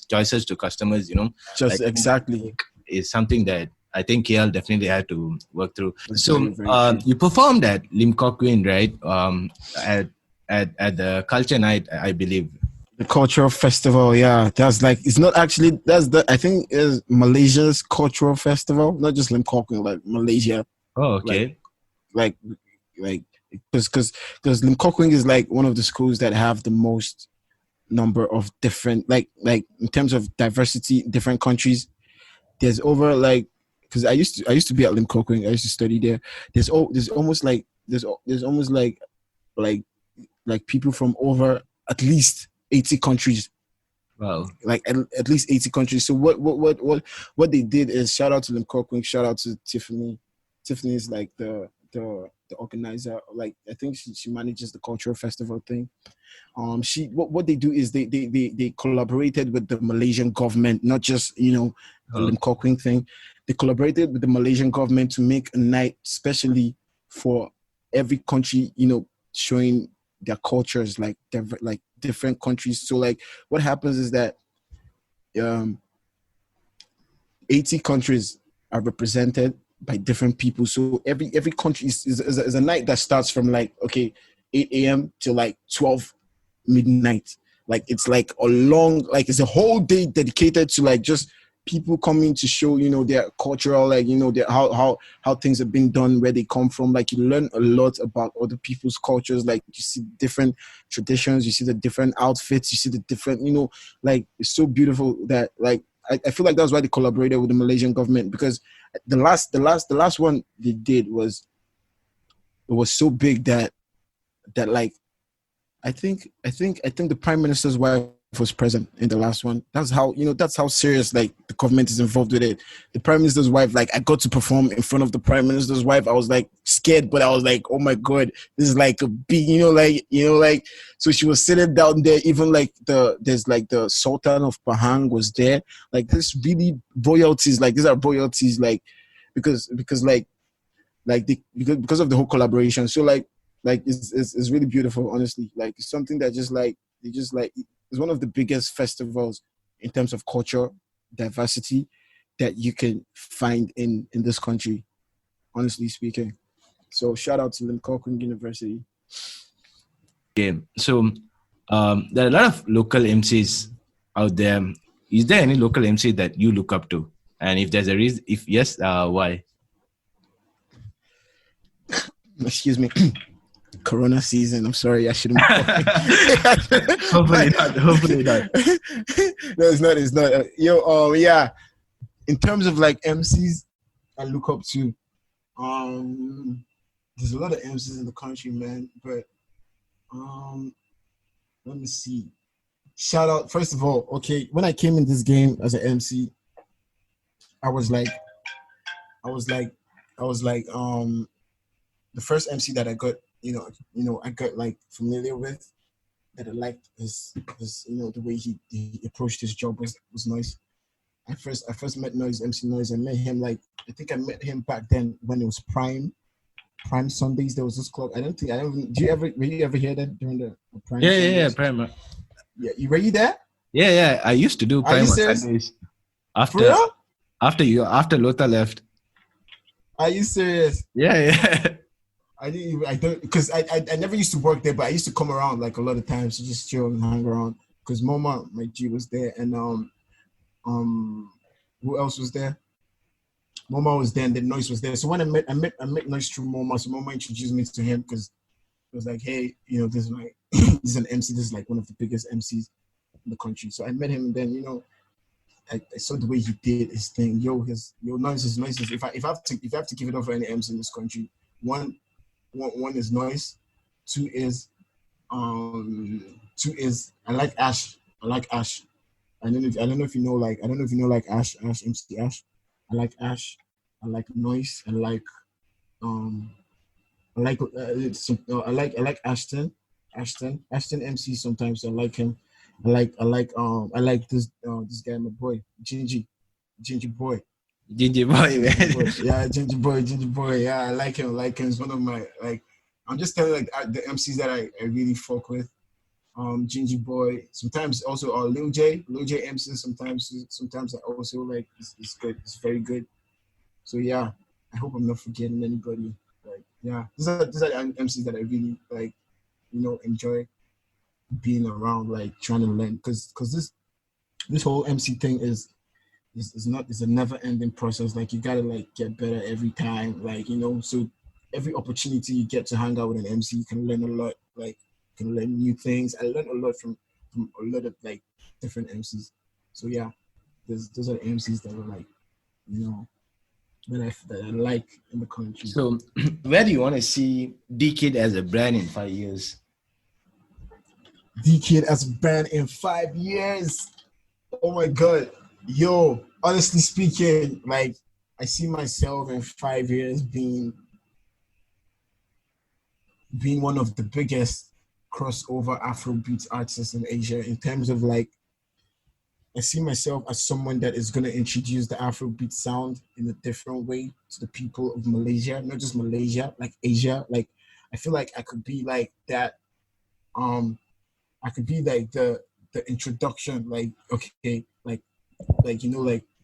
Speaker 1: choices to customers, you know,
Speaker 2: just like,
Speaker 1: exactly, is something that I think KL definitely had to work through. So you performed at Lim Kok Queen, right? At the culture night, I believe.
Speaker 2: The cultural festival, yeah. That's like, it's not actually, I think is Malaysia's cultural festival, not just Lim Kok Queen, like Malaysia.
Speaker 1: Oh, okay.
Speaker 2: Like, because Lim Kok Queen is like one of the schools that have the most number of different, like in terms of diversity, different countries. There's over like, because I used to be at Lim Kok Queen, I used to study there. There's almost like people from over at least 80 countries.
Speaker 1: Wow.
Speaker 2: Like at least 80 countries. So what they did is, shout out to Lim Kok Queen, shout out to Tiffany. Tiffany is like the organizer. Like, I think she manages the cultural festival thing. What they do is they collaborated with the Malaysian government, not just, you know, the Lim Kok Queen thing. They collaborated with the Malaysian government to make a night specially for every country, you know, showing their cultures, like different countries. So like, what happens is that 80 countries are represented by different people. So every country is a night that starts from like, okay, 8 a.m. till like 12 midnight. Like, it's like a long, like, it's a whole day dedicated to like just people coming to show, their cultural, like, their, how things have been done, where they come from. Like, you learn a lot about other people's cultures. Like, you see different traditions, you see the different outfits, you see the different, like, it's so beautiful that, like, I feel like that's why they collaborated with the Malaysian government, because the last one they did was, it was so big that like, I think the Prime Minister's wife was present in the last one. That's how serious, like, the government is involved with it. The Prime Minister's wife, like, I got to perform in front of the Prime Minister's wife. I was like scared, but I was like, oh my God, this is like a big, like, so she was sitting down there. Even like there's like the Sultan of Pahang was there. Like, this really royalties, like, these are royalties, like, because because of the whole collaboration. So like it's really beautiful, honestly. Like, it's something that just like, it's one of the biggest festivals in terms of culture diversity that you can find in this country, honestly speaking. So shout out to Limpopo University.
Speaker 1: Okay, so there are a lot of local MCs out there. Is there any local MC that you look up to? And if there's a reason, if yes, why?
Speaker 2: Excuse me. Corona season. I'm sorry, I shouldn't.
Speaker 1: Hopefully not. Hopefully not.
Speaker 2: No, it's not. Yeah. In terms of like MCs, I look up to. There's a lot of MCs in the country, man. But let me see. Shout out, first of all. Okay, when I came in this game as an MC, I was like, the first MC that I got, I got like familiar with, that I liked his the way he approached his job was nice. I first met MC Noise. I met him I think I met him back then when it was Prime Sundays. There was this club. Were you ever hear that during the Prime?
Speaker 1: Yeah, Prime.
Speaker 2: Yeah, were you there?
Speaker 1: Yeah. I used to do Prime Sundays after Lota left.
Speaker 2: Are you serious?
Speaker 1: Yeah.
Speaker 2: I don't, because I never used to work there, but I used to come around like a lot of times to just chill and hang around, because Moma, my G, was there, and who else was there? Moma was there, and then Noise was there. So when I met Noise through Moma, so Moma introduced me to him, because it was like, hey, this is my this is an MC, this is like one of the biggest MCs in the country. So I met him, and then I saw the way he did his thing. Noise is if I have to give it up for any MC in this country, one is Noise, two is I like Ash. I don't know if you know like Ash, MC Ash. I like Ash. I like Noise. I like Ashton MC sometimes. I like him. I like this guy, my boy, Ginger Boy.
Speaker 1: Ginger Boy, man.
Speaker 2: Yeah, Ginger Boy. Yeah, I like him. He's one of my, like, I'm just telling the MCs that I really fuck with. Ginger Boy. Sometimes also Lil J MC. Sometimes I also like. It's good. It's very good. So yeah, I hope I'm not forgetting anybody. Like, yeah, these are the MCs that I really like. Enjoy being around, like trying to learn, because this whole MC thing is a never ending process. Like, you gotta like get better every time. Like, so every opportunity you get to hang out with an MC, you can learn a lot. Like, you can learn new things. I learned a lot from a lot of like different MCs. So yeah, those are the MCs that are like, that I like in the country.
Speaker 1: So where do you want to see Deekid as a brand in 5 years?
Speaker 2: Deekid as a brand in 5 years. Oh my God. Yo, honestly speaking, like, I see myself in 5 years being one of the biggest crossover Afrobeat artists in Asia, in terms of like, I see myself as someone that is going to introduce the Afrobeat sound in a different way to the people of Malaysia, not just Malaysia, like Asia. Like, I feel like I could be like that. I could be like the introduction, like, okay, like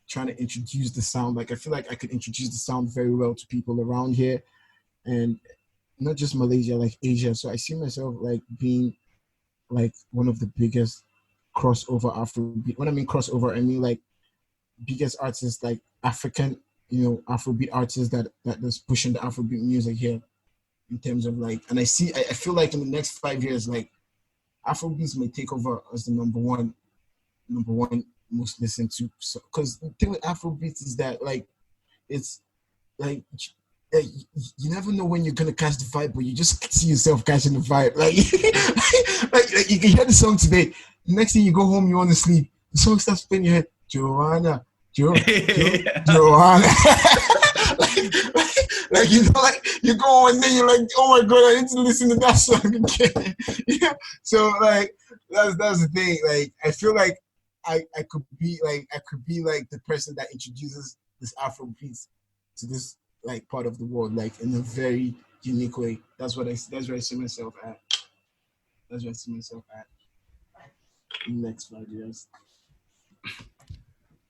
Speaker 2: trying to introduce the sound. Like, I feel like I could introduce the sound very well to people around here, and not just Malaysia, like Asia. So I see myself like being like one of the biggest crossover Afrobeat. When I mean crossover, I mean like biggest artists like African, Afrobeat artists that's pushing the Afrobeat music here in terms of like, and I feel like in the next 5 years, like Afrobeats may take over as the number one most listened to. So, because the thing with Afrobeats is that like it's like you never know when you're gonna catch the vibe, but you just see yourself catching the vibe. Like, like you can hear the song today. Next thing you go home, you want to sleep. The song starts playing in your head. Joanna, Joanna. like like you go and then you're like, oh my god, I need to listen to that song again. Yeah. So like that's the thing. Like I feel like I could be like the person that introduces this Afrobeat to this like part of the world, like in a very unique way. That's where I see myself at. That's where I see myself at in the next 5 years.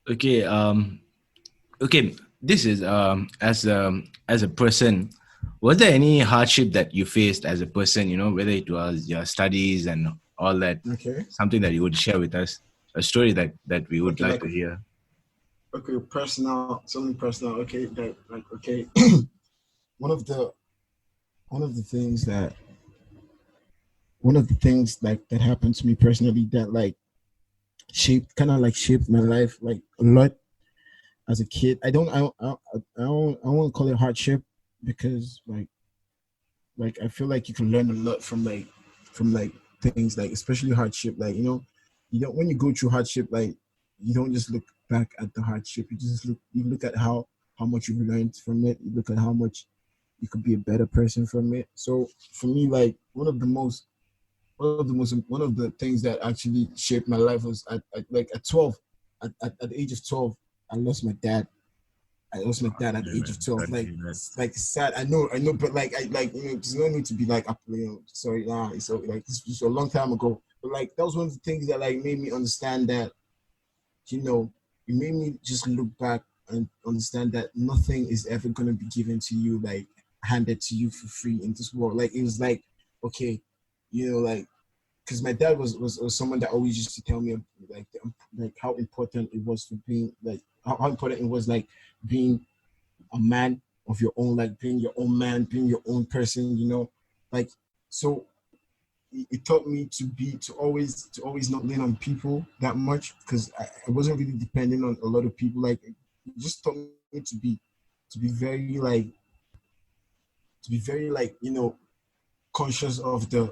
Speaker 1: Okay. Okay. This is as a person. Was there any hardship that you faced as a person? You know, whether it was your studies and all that.
Speaker 2: Okay.
Speaker 1: Something that you would share with us. A story that we would like to hear.
Speaker 2: Okay, personal, something personal. Okay, that like okay. one of the things like that happened to me personally that like shaped my life like a lot as a kid. I don't want to call it hardship because like I feel like you can learn a lot from things like especially hardship. Like you don't when you go through hardship, like you don't just look back at the hardship. You look at how much you've learned from it. You look at how much you could be a better person from it. So for me, like one of the things that actually shaped my life was at 12, at the age of 12, I lost my dad. I lost my dad at the age of 12. Like sad. I know, but like there's no need to be like sorry, so like this was a long time ago. But like that was one of the things that like made me understand that, it made me just look back and understand that nothing is ever gonna be given to you, like handed to you for free in this world. Like it was like, okay, like because my dad was someone that always used to tell me like how important it was for being like how important it was like being a man of your own, like being your own man, being your own person, like so it taught me to always not lean on people that much because I wasn't really dependent on a lot of people. Like it just taught me to be very conscious of the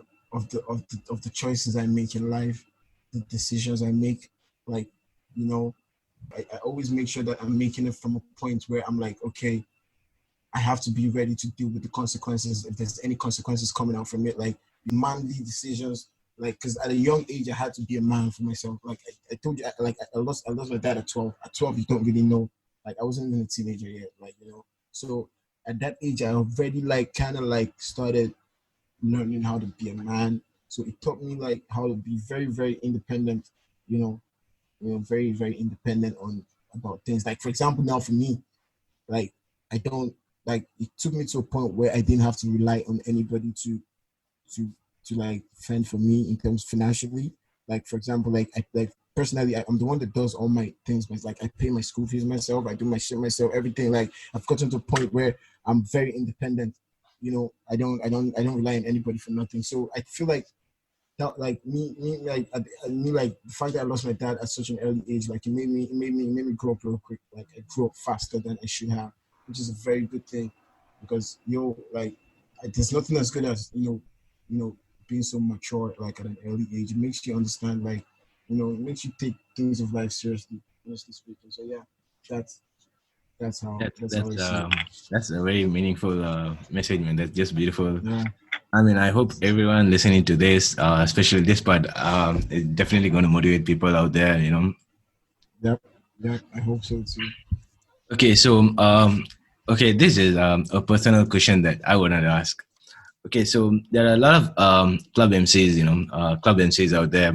Speaker 2: choices I make in life, the decisions I make. Like I always make sure that I'm making it from a point where I'm like, okay, I have to be ready to deal with the consequences if there's any consequences coming out from it. Like manly decisions, like because at a young age I had to be a man for myself. Like I told you, I lost my dad at 12. At 12, you don't really know. Like I wasn't even a teenager yet. Like so at that age I already like kind of like started learning how to be a man. So it taught me like how to be very, very independent. Very, very independent about things. Like for example, now for me, like I don't like it took me to a point where I didn't have to rely on anybody to like fend for me in terms financially. Like for example, like personally, I'm the one that does all my things, but like I pay my school fees myself, I do my shit myself, everything. Like I've gotten to a point where I'm very independent. I don't rely on anybody for nothing. So I feel like that, like like the fact that I lost my dad at such an early age, like it made me grow up real quick. Like I grew up faster than I should have, which is a very good thing because there's nothing as good as being so mature like at an early age. It makes you understand, like it makes you take things of life seriously, honestly speaking. So yeah, that's how I see it.
Speaker 1: That's a very meaningful message, man. That's just beautiful.
Speaker 2: Yeah.
Speaker 1: I mean, I hope everyone listening to this, especially this part, is definitely going to motivate people out there.
Speaker 2: Yep. I hope so too.
Speaker 1: Okay, so okay, this is a personal question that I wanted to ask. Okay, so there are a lot of club MCs, club MCs out there.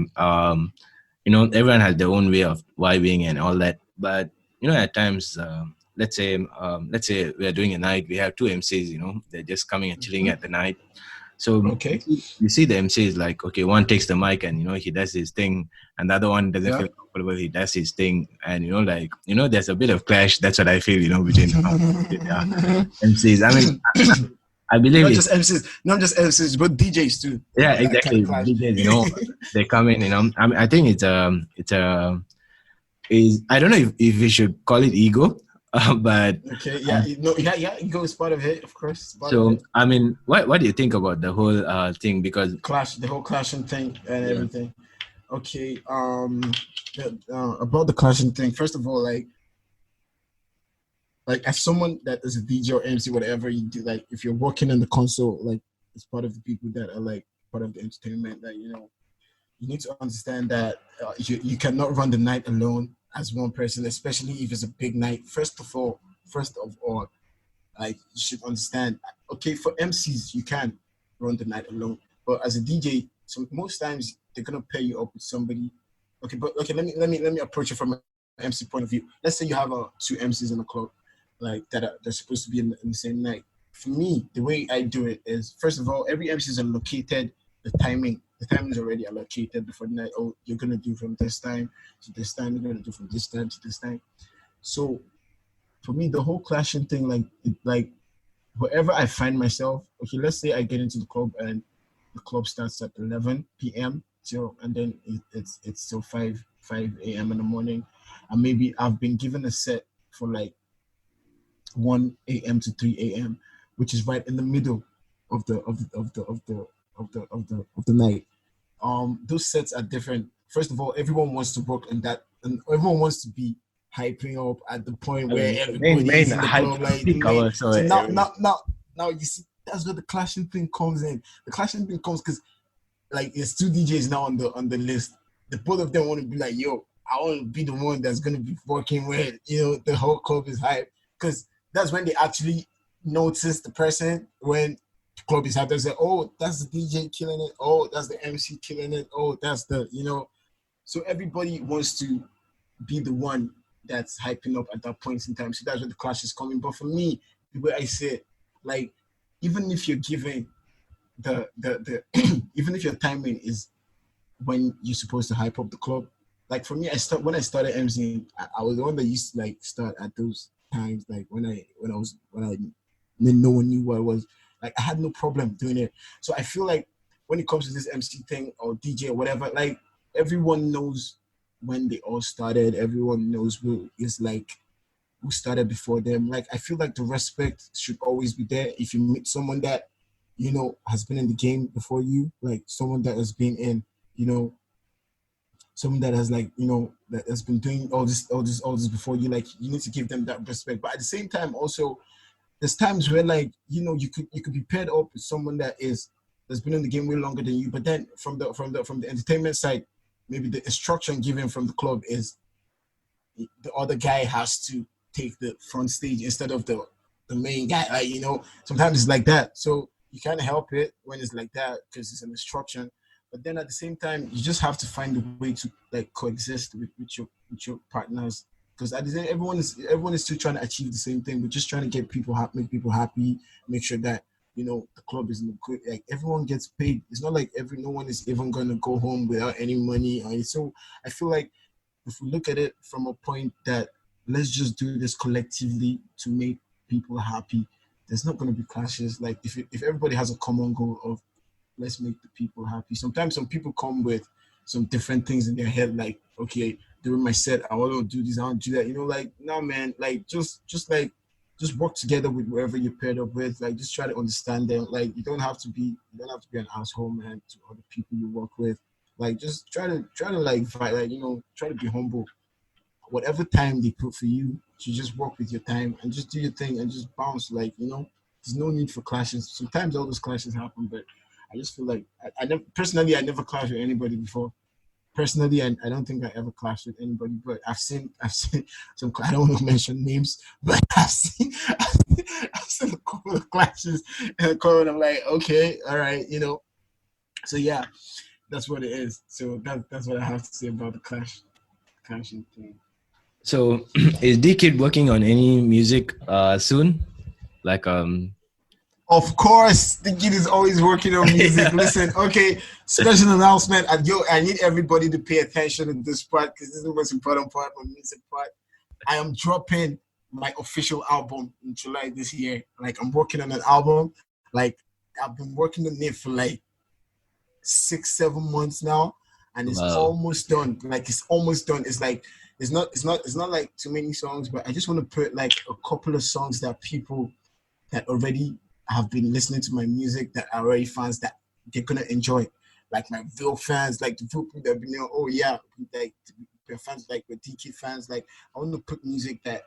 Speaker 1: Everyone has their own way of vibing and all that. But at times, let's say we are doing a night. We have two MCs. They're just coming and chilling at the night. So
Speaker 2: Okay.
Speaker 1: you see the MC is like, okay, one takes the mic and he does his thing, and the other one doesn't
Speaker 2: Yeah.
Speaker 1: feel comfortable. He does his thing, and there's a bit of clash. That's what I feel, between MCs. I mean, I believe
Speaker 2: Not
Speaker 1: it.
Speaker 2: just MCs, not just MCs, but DJs too.
Speaker 1: Yeah,
Speaker 2: That kind
Speaker 1: exactly.
Speaker 2: of clash.
Speaker 1: DJs, they come in. I think is I don't know if we should call it ego, but
Speaker 2: Okay. Yeah. No. Yeah. Yeah. Ego is part of it, of course. Part of
Speaker 1: so
Speaker 2: it.
Speaker 1: I mean, what do you think about the whole thing? Because
Speaker 2: Clash, the whole clashing thing and
Speaker 1: yeah,
Speaker 2: everything. Okay. About the clashing thing. First of all, like as someone that is a DJ or MC, whatever you do, like if you're working in the console, like it's part of the people that are like part of the entertainment. That you need to understand that you cannot run the night alone as one person, especially if it's a big night. First of all, like you should understand. Okay, for MCs you can run the night alone, but as a DJ, most times they're gonna pair you up with somebody. Okay, but okay, let me approach it from an MC point of view. Let's say you have two MCs in a club, like they're supposed to be in the same night. For me, the way I do it is first of all, every MCs are located. The timing is already allocated before the night. Oh, you're gonna do from this time to this time. You're gonna do from this time to this time. So for me, the whole clashing thing, like wherever I find myself, okay, let's say I get into the club and the club starts at 11 p.m. And then it's till 5 a.m. in the morning, and maybe I've been given a set for like 1 a.m. to 3 a.m., which is right in the middle of the night. Those sets are different. First of all, everyone wants to work in that, and everyone wants to be hyping up at the point
Speaker 1: I
Speaker 2: where
Speaker 1: mean,
Speaker 2: everybody is in the
Speaker 1: hype
Speaker 2: club, like the
Speaker 1: peak
Speaker 2: main.
Speaker 1: hour. So
Speaker 2: So now you see that's where the clashing thing comes in. The clashing thing comes because like there's two DJs now on the list. The both of them want to be like, yo, I want to be the one that's gonna be working where the whole club is hype, because that's when they actually notice the person when the club is hype. They say, oh, that's the DJ killing it. Oh, that's the MC killing it. Oh, that's the. So everybody wants to be the one that's hyping up at that point in time. So that's where the clash is coming. But for me, the way I say it, like even if you're given the even if your timing is when you're supposed to hype up the club, like for me, when I started MCing, I was the one that used to like start at those times, like when I no one knew what I was. Like I had no problem doing it. So I feel like when it comes to this MC thing or DJ or whatever, like everyone knows when they all started. Everyone knows who started before them. Like I feel like the respect should always be there. If you meet someone that has been in the game before you, like someone that has been in, someone that has that has been doing all this before you, like you need to give them that respect. But at the same time, also there's times where like you could be paired up with someone that's been in the game way longer than you, but then from the entertainment side, maybe the instruction given from the club is the other guy has to take the front stage instead of the main guy. Like sometimes it's like that. So you can't help it when it's like that because it's an instruction. But then at the same time, you just have to find a way to like coexist with your partners, because at the end, everyone is still trying to achieve the same thing. We're just trying to get people happy, make people happy, make sure that the club is in good. Like everyone gets paid. It's not like no one is even gonna go home without any money. So I feel like if we look at it from a point that let's just do this collectively to make people happy, there's not going to be clashes. Like if everybody has a common goal of let's make the people happy. Sometimes some people come with some different things in their head, like, okay, during my set, I want to do this, I want to do that. Like, no, man, like just work together with whoever you're paired up with. Like, just try to understand them. Like, you don't have to be an asshole, man, to other people you work with. Like, just try to like fight, like, try to be humble. Whatever time they put for you, you just work with your time and just do your thing and just bounce. Like, there's no need for clashes. Sometimes all those clashes happen, but I just feel like I never clashed with anybody before. Personally, I don't think I ever clashed with anybody, but I've seen some. I don't want to mention names, but I've seen a couple of clashes and a couple. I'm like, okay, all right, So yeah, that's what it is. So that's what I have to say about the clashing thing.
Speaker 1: So is Deekid working on any music soon? Like
Speaker 2: Of course, the kid is always working on music. Listen, okay, special announcement. And I need everybody to pay attention to this part because this is the most important part, my music part. I am dropping my official album in July this year. Like, I'm working on an album. Like, I've been working on it for like 6-7 months now, and it's
Speaker 1: Wow.
Speaker 2: almost done. Like, it's almost done. It's like it's not like too many songs, but I just want to put like a couple of songs that people that already have been listening to my music, that are already fans, that they're gonna enjoy. Like my real fans, like the people that have been there, oh yeah, like the fans, like the Deekid fans, like I want to put music that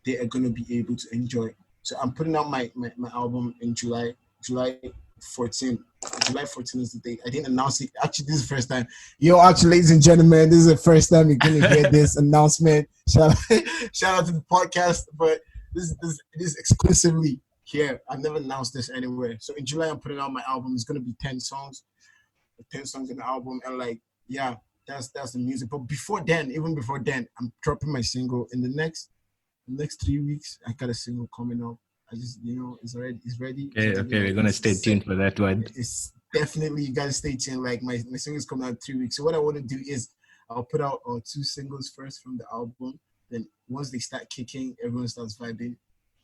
Speaker 2: they are gonna be able to enjoy. So I'm putting out my album in July 14. July 14 is the date. I didn't announce it. Actually, this is the first time. Yo, actually, ladies and gentlemen, this is the first time you're gonna hear this announcement. Shout out to the podcast, but this exclusively here. I've never announced this anywhere. So in July, I'm putting out my album. It's gonna be 10 songs, 10 songs in the album, and like, yeah, that's the music. But before then, even before then, I'm dropping my single in the next 3 weeks. I got a single coming up. I just, it's ready.
Speaker 1: Okay, we're gonna stay tuned for that one.
Speaker 2: It's definitely, you gotta stay tuned. Like my singles coming out in 3 weeks. So what I want to do is I'll put out 2 singles first from the album. Then once they start kicking, everyone starts vibing.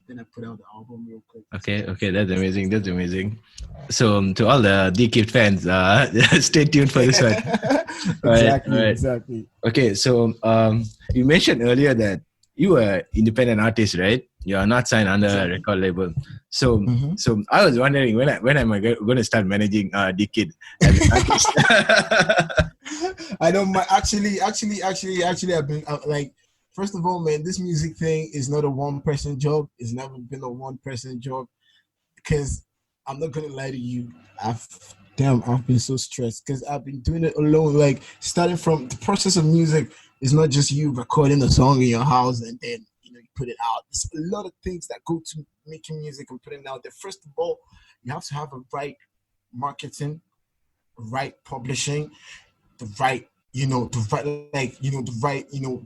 Speaker 2: Then I put out the album real quick.
Speaker 1: Okay, that's amazing. That's amazing. So to all the Deekid fans, stay tuned for this one.
Speaker 2: Exactly.
Speaker 1: Okay, so you mentioned earlier that you were independent artist, right? You are not signed under a record label. So, so I was wondering when am I going to start managing Deekid as an artist?
Speaker 2: I don't mind. Actually, I've been like, first of all, man, this music thing is not a one-person job. It's never been a one-person job because I'm not gonna lie to you. I've been so stressed because I've been doing it alone. Like, starting from the process of music is not just you recording a song in your house and then you put it out. There's a lot of things that go to making music and putting it out there. First of all, you have to have a right marketing, right publishing, the right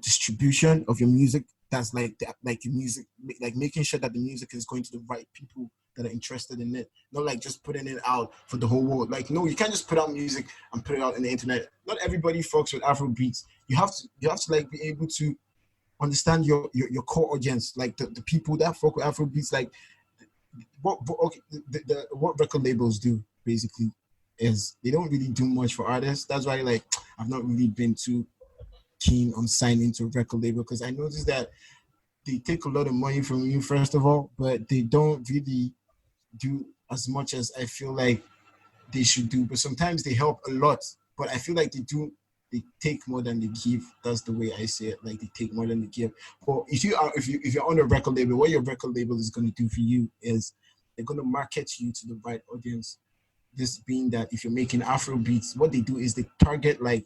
Speaker 2: distribution of your music. That's like your music, like making sure that the music is going to the right people that are interested in it. Not like just putting it out for the whole world. Like, no, you can't just put out music and put it out on the internet. Not everybody fucks with Afro beats. You have to like be able to understand your core audience, like the people that fuck with Afro beats. Like what record labels do basically is they don't really do much for artists. That's why, like, I've not really been too keen on signing to a record label because I noticed that they take a lot of money from you, first of all, but they don't really do as much as I feel like they should do. But sometimes they help a lot. But I feel like they take more than they give. That's the way I say it. Like, they take more than they give. But if you're on a record label, what your record label is going to do for you is they're going to market you to the right audience. This being that if you're making Afro beats, what they do is they target, like,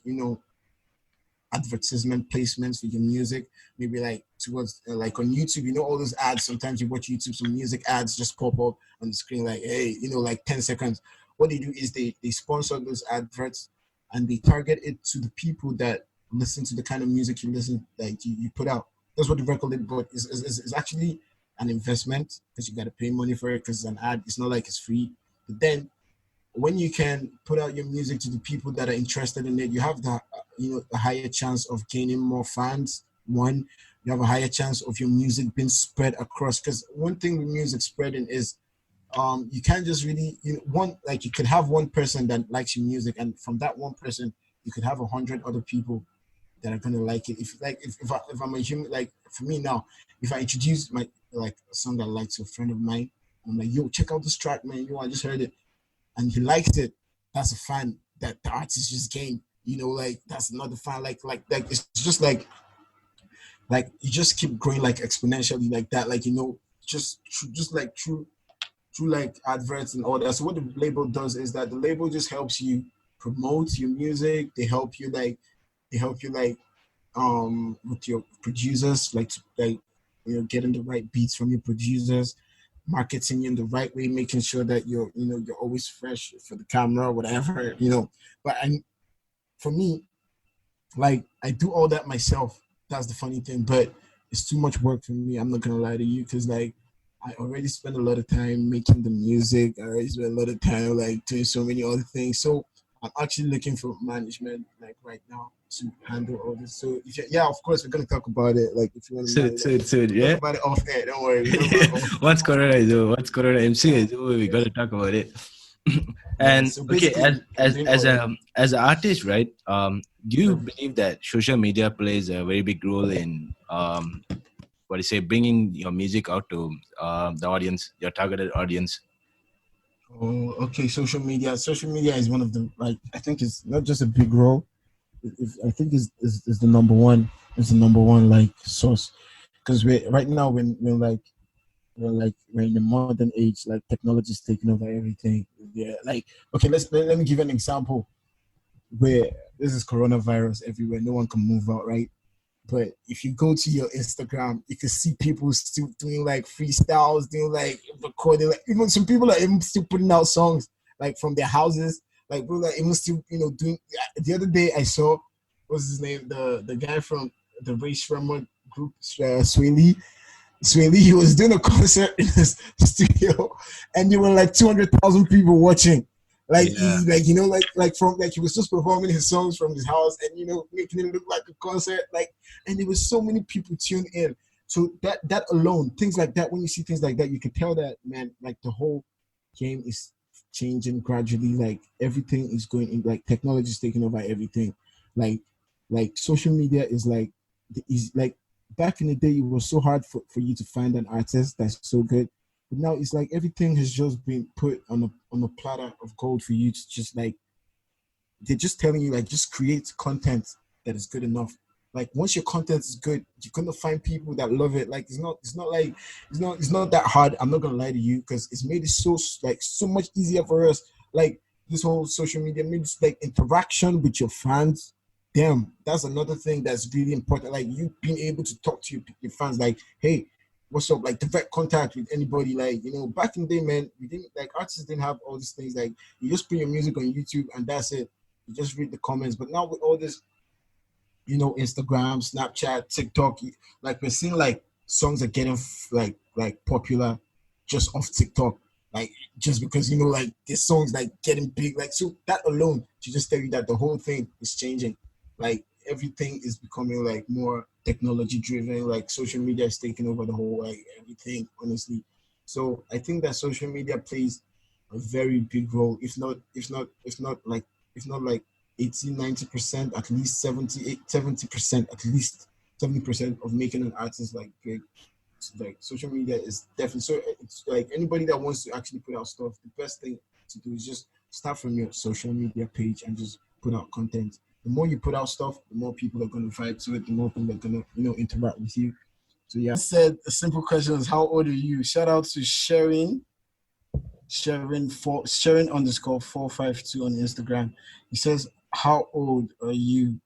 Speaker 2: advertisement placements for your music, maybe like towards like on YouTube, all those ads. Sometimes you watch YouTube, some music ads just pop up on the screen, like, hey, like 10 seconds. What they do is they sponsor those adverts and they target it to the people that listen to the kind of music you put out. That's what the record label is actually an investment because you got to pay money for it because it's an ad. It's not like it's free. But then when you can put out your music to the people that are interested in it, you have a higher chance of gaining more fans. One, you have a higher chance of your music being spread across. Because one thing with music spreading is, you can't just really, you could have one person that likes your music, and from that one person, you could have 100 other people that are gonna like it. If I'm a human, like for me now, if I introduce my a song that I like to a friend of mine, I'm like, yo, check out this track, man. I just heard it. And he likes it, that's a fan that the artist just gained. That's another fan. Like it's just like you just keep growing like exponentially like that. Like, just like through like adverts and all that. So what the label does is that the label just helps you promote your music. They help you with your producers, getting the right beats from your producers, marketing in the right way, making sure that you're always fresh for the camera, whatever. But for me, like, I do all that myself. That's the funny thing, but it's too much work for me. I'm not gonna lie to you, because like I already spent a lot of time making the music. I already spent a lot of time like doing so many other things. So I'm actually looking for management like right now to handle all this. So if yeah, of course we're gonna talk about it. Like if you want to know, like, talk
Speaker 1: Yeah.
Speaker 2: about it off air. Don't worry, we'll talk about it off.
Speaker 1: Once Corona MC is over, we gotta talk about it.
Speaker 2: Yeah.
Speaker 1: And
Speaker 2: So
Speaker 1: okay,
Speaker 2: basically, I'm doing all that.
Speaker 1: as an artist, right? Do you believe that social media plays a very big role in what do you say, bringing your music out to the audience, your targeted audience?
Speaker 2: Oh, okay. Social media. Social media is one of the like I think it's not just a big role. I think is the number one. Is the number one like source because we right now we're in the modern age. Like technology is taking over everything. Yeah. Like okay, let me give you an example where this is coronavirus everywhere. No one can move out, right? But if you go to your Instagram, you can see people still doing like freestyles, doing like recording. Like even some people are even still putting out songs like from their houses. Like people are even still, doing. The other day I saw what's his name, the guy from the Ray Shremmer group, Sway Lee. He was doing a concert in his studio, and there were like 200,000 people watching. Like
Speaker 1: Yeah.
Speaker 2: he, from like he was just performing his songs from his house, and making it look like a concert. Like, and there was so many people tuned in. So that alone, things like that. When you see things like that, you can tell that man, like the whole game is changing gradually. Like everything is going in. Like technology is taking over everything. Like social media is like back in the day, it was so hard for you to find an artist that's so good. But now it's like everything has just been put on a platter of gold for you to just like they're just telling you like just create content that is good enough. Like once your content is good, you're gonna find people that love it. Like it's not that hard. I'm not gonna lie to you because it's made it so much easier for us. Like this whole social media made it like interaction with your fans. Damn, that's another thing that's really important. Like you being able to talk to your fans, like, hey, what's up? Like direct contact with anybody. Like, back in the day, man, we didn't like artists didn't have all these things. Like you just put your music on YouTube and that's it. You just read the comments. But now with all this, Instagram, Snapchat, TikTok, like we're seeing like songs are getting like popular just off TikTok. Like just because like this song's like getting big. Like so that alone should just tell you that the whole thing is changing. Like everything is becoming like more technology driven. Like social media is taking over the whole like everything, honestly. So I think that social media plays a very big role, if not like 80, 90%, at least 70% at least 70% of making an artist like big. Like social media is definitely so it's like anybody that wants to actually put out stuff, the best thing to do is just start from your social media page and just put out content. The more you put out stuff, the more people are going to vibe to it, the more people are going to interact with you. So yeah, I said a simple question is how old are you? Shout out to Sharon underscore 452 on Instagram. He says, how old are you?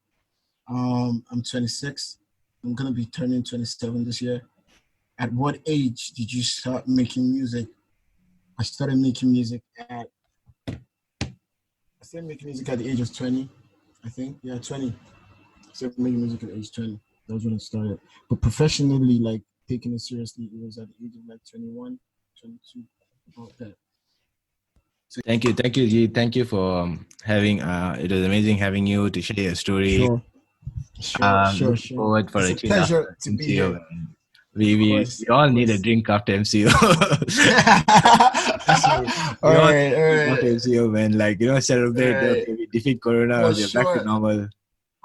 Speaker 2: I'm 26. I'm gonna be turning 27 this year. At what age did you start making music? I started making music at the age of 20, I think. Yeah, 20. I started making music at age 20. That was when I started. But professionally, like taking it seriously, it was at the age of like 21, 22, about that. So,
Speaker 1: Thank you, G. Thank you for having. It was amazing having you to share your story. Looking
Speaker 2: sure.
Speaker 1: forward for
Speaker 2: It's
Speaker 1: a
Speaker 2: a
Speaker 1: chill after
Speaker 2: pleasure to be
Speaker 1: MCO.
Speaker 2: here.
Speaker 1: Man.
Speaker 2: Of
Speaker 1: We
Speaker 2: course,
Speaker 1: all
Speaker 2: of
Speaker 1: need a
Speaker 2: course.
Speaker 1: drink after MCO.
Speaker 2: All
Speaker 1: we all need
Speaker 2: right,
Speaker 1: a drink after MCO, man. Like celebrate.
Speaker 2: all right.
Speaker 1: Okay, we defeat Corona.
Speaker 2: For
Speaker 1: We are back to
Speaker 2: sure,
Speaker 1: normal.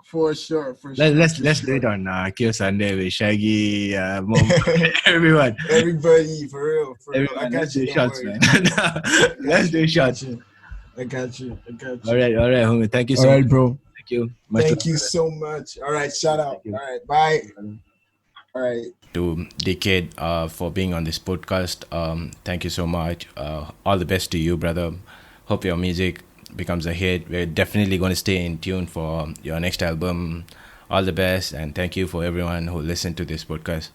Speaker 2: for sure, for
Speaker 1: Let's
Speaker 2: sure,
Speaker 1: let's
Speaker 2: for
Speaker 1: let's do it
Speaker 2: sure.
Speaker 1: on Kyo Sunday with Shaggy, Mom, everyone.
Speaker 2: Everybody, for real, for real. I
Speaker 1: Everyone, let's
Speaker 2: got you.
Speaker 1: do
Speaker 2: Don't
Speaker 1: shots,
Speaker 2: worry.
Speaker 1: man.
Speaker 2: I
Speaker 1: Let's
Speaker 2: got you.
Speaker 1: do
Speaker 2: I got
Speaker 1: shots.
Speaker 2: you. I got you. I got
Speaker 1: All
Speaker 2: you.
Speaker 1: right, homie. Thank you
Speaker 2: All
Speaker 1: so much.
Speaker 2: right, bro.
Speaker 1: Thank you. Much
Speaker 2: Thank
Speaker 1: love,
Speaker 2: you
Speaker 1: brother.
Speaker 2: so much. All right, shout out.
Speaker 1: Thank you.
Speaker 2: All right, bye. All right.
Speaker 1: To Deekid for being on this podcast. Thank you so much. All the best to you, brother. Hope your music becomes a hit. We're definitely going to stay in tune for your next album. All the best, and thank you for everyone who listened to this podcast.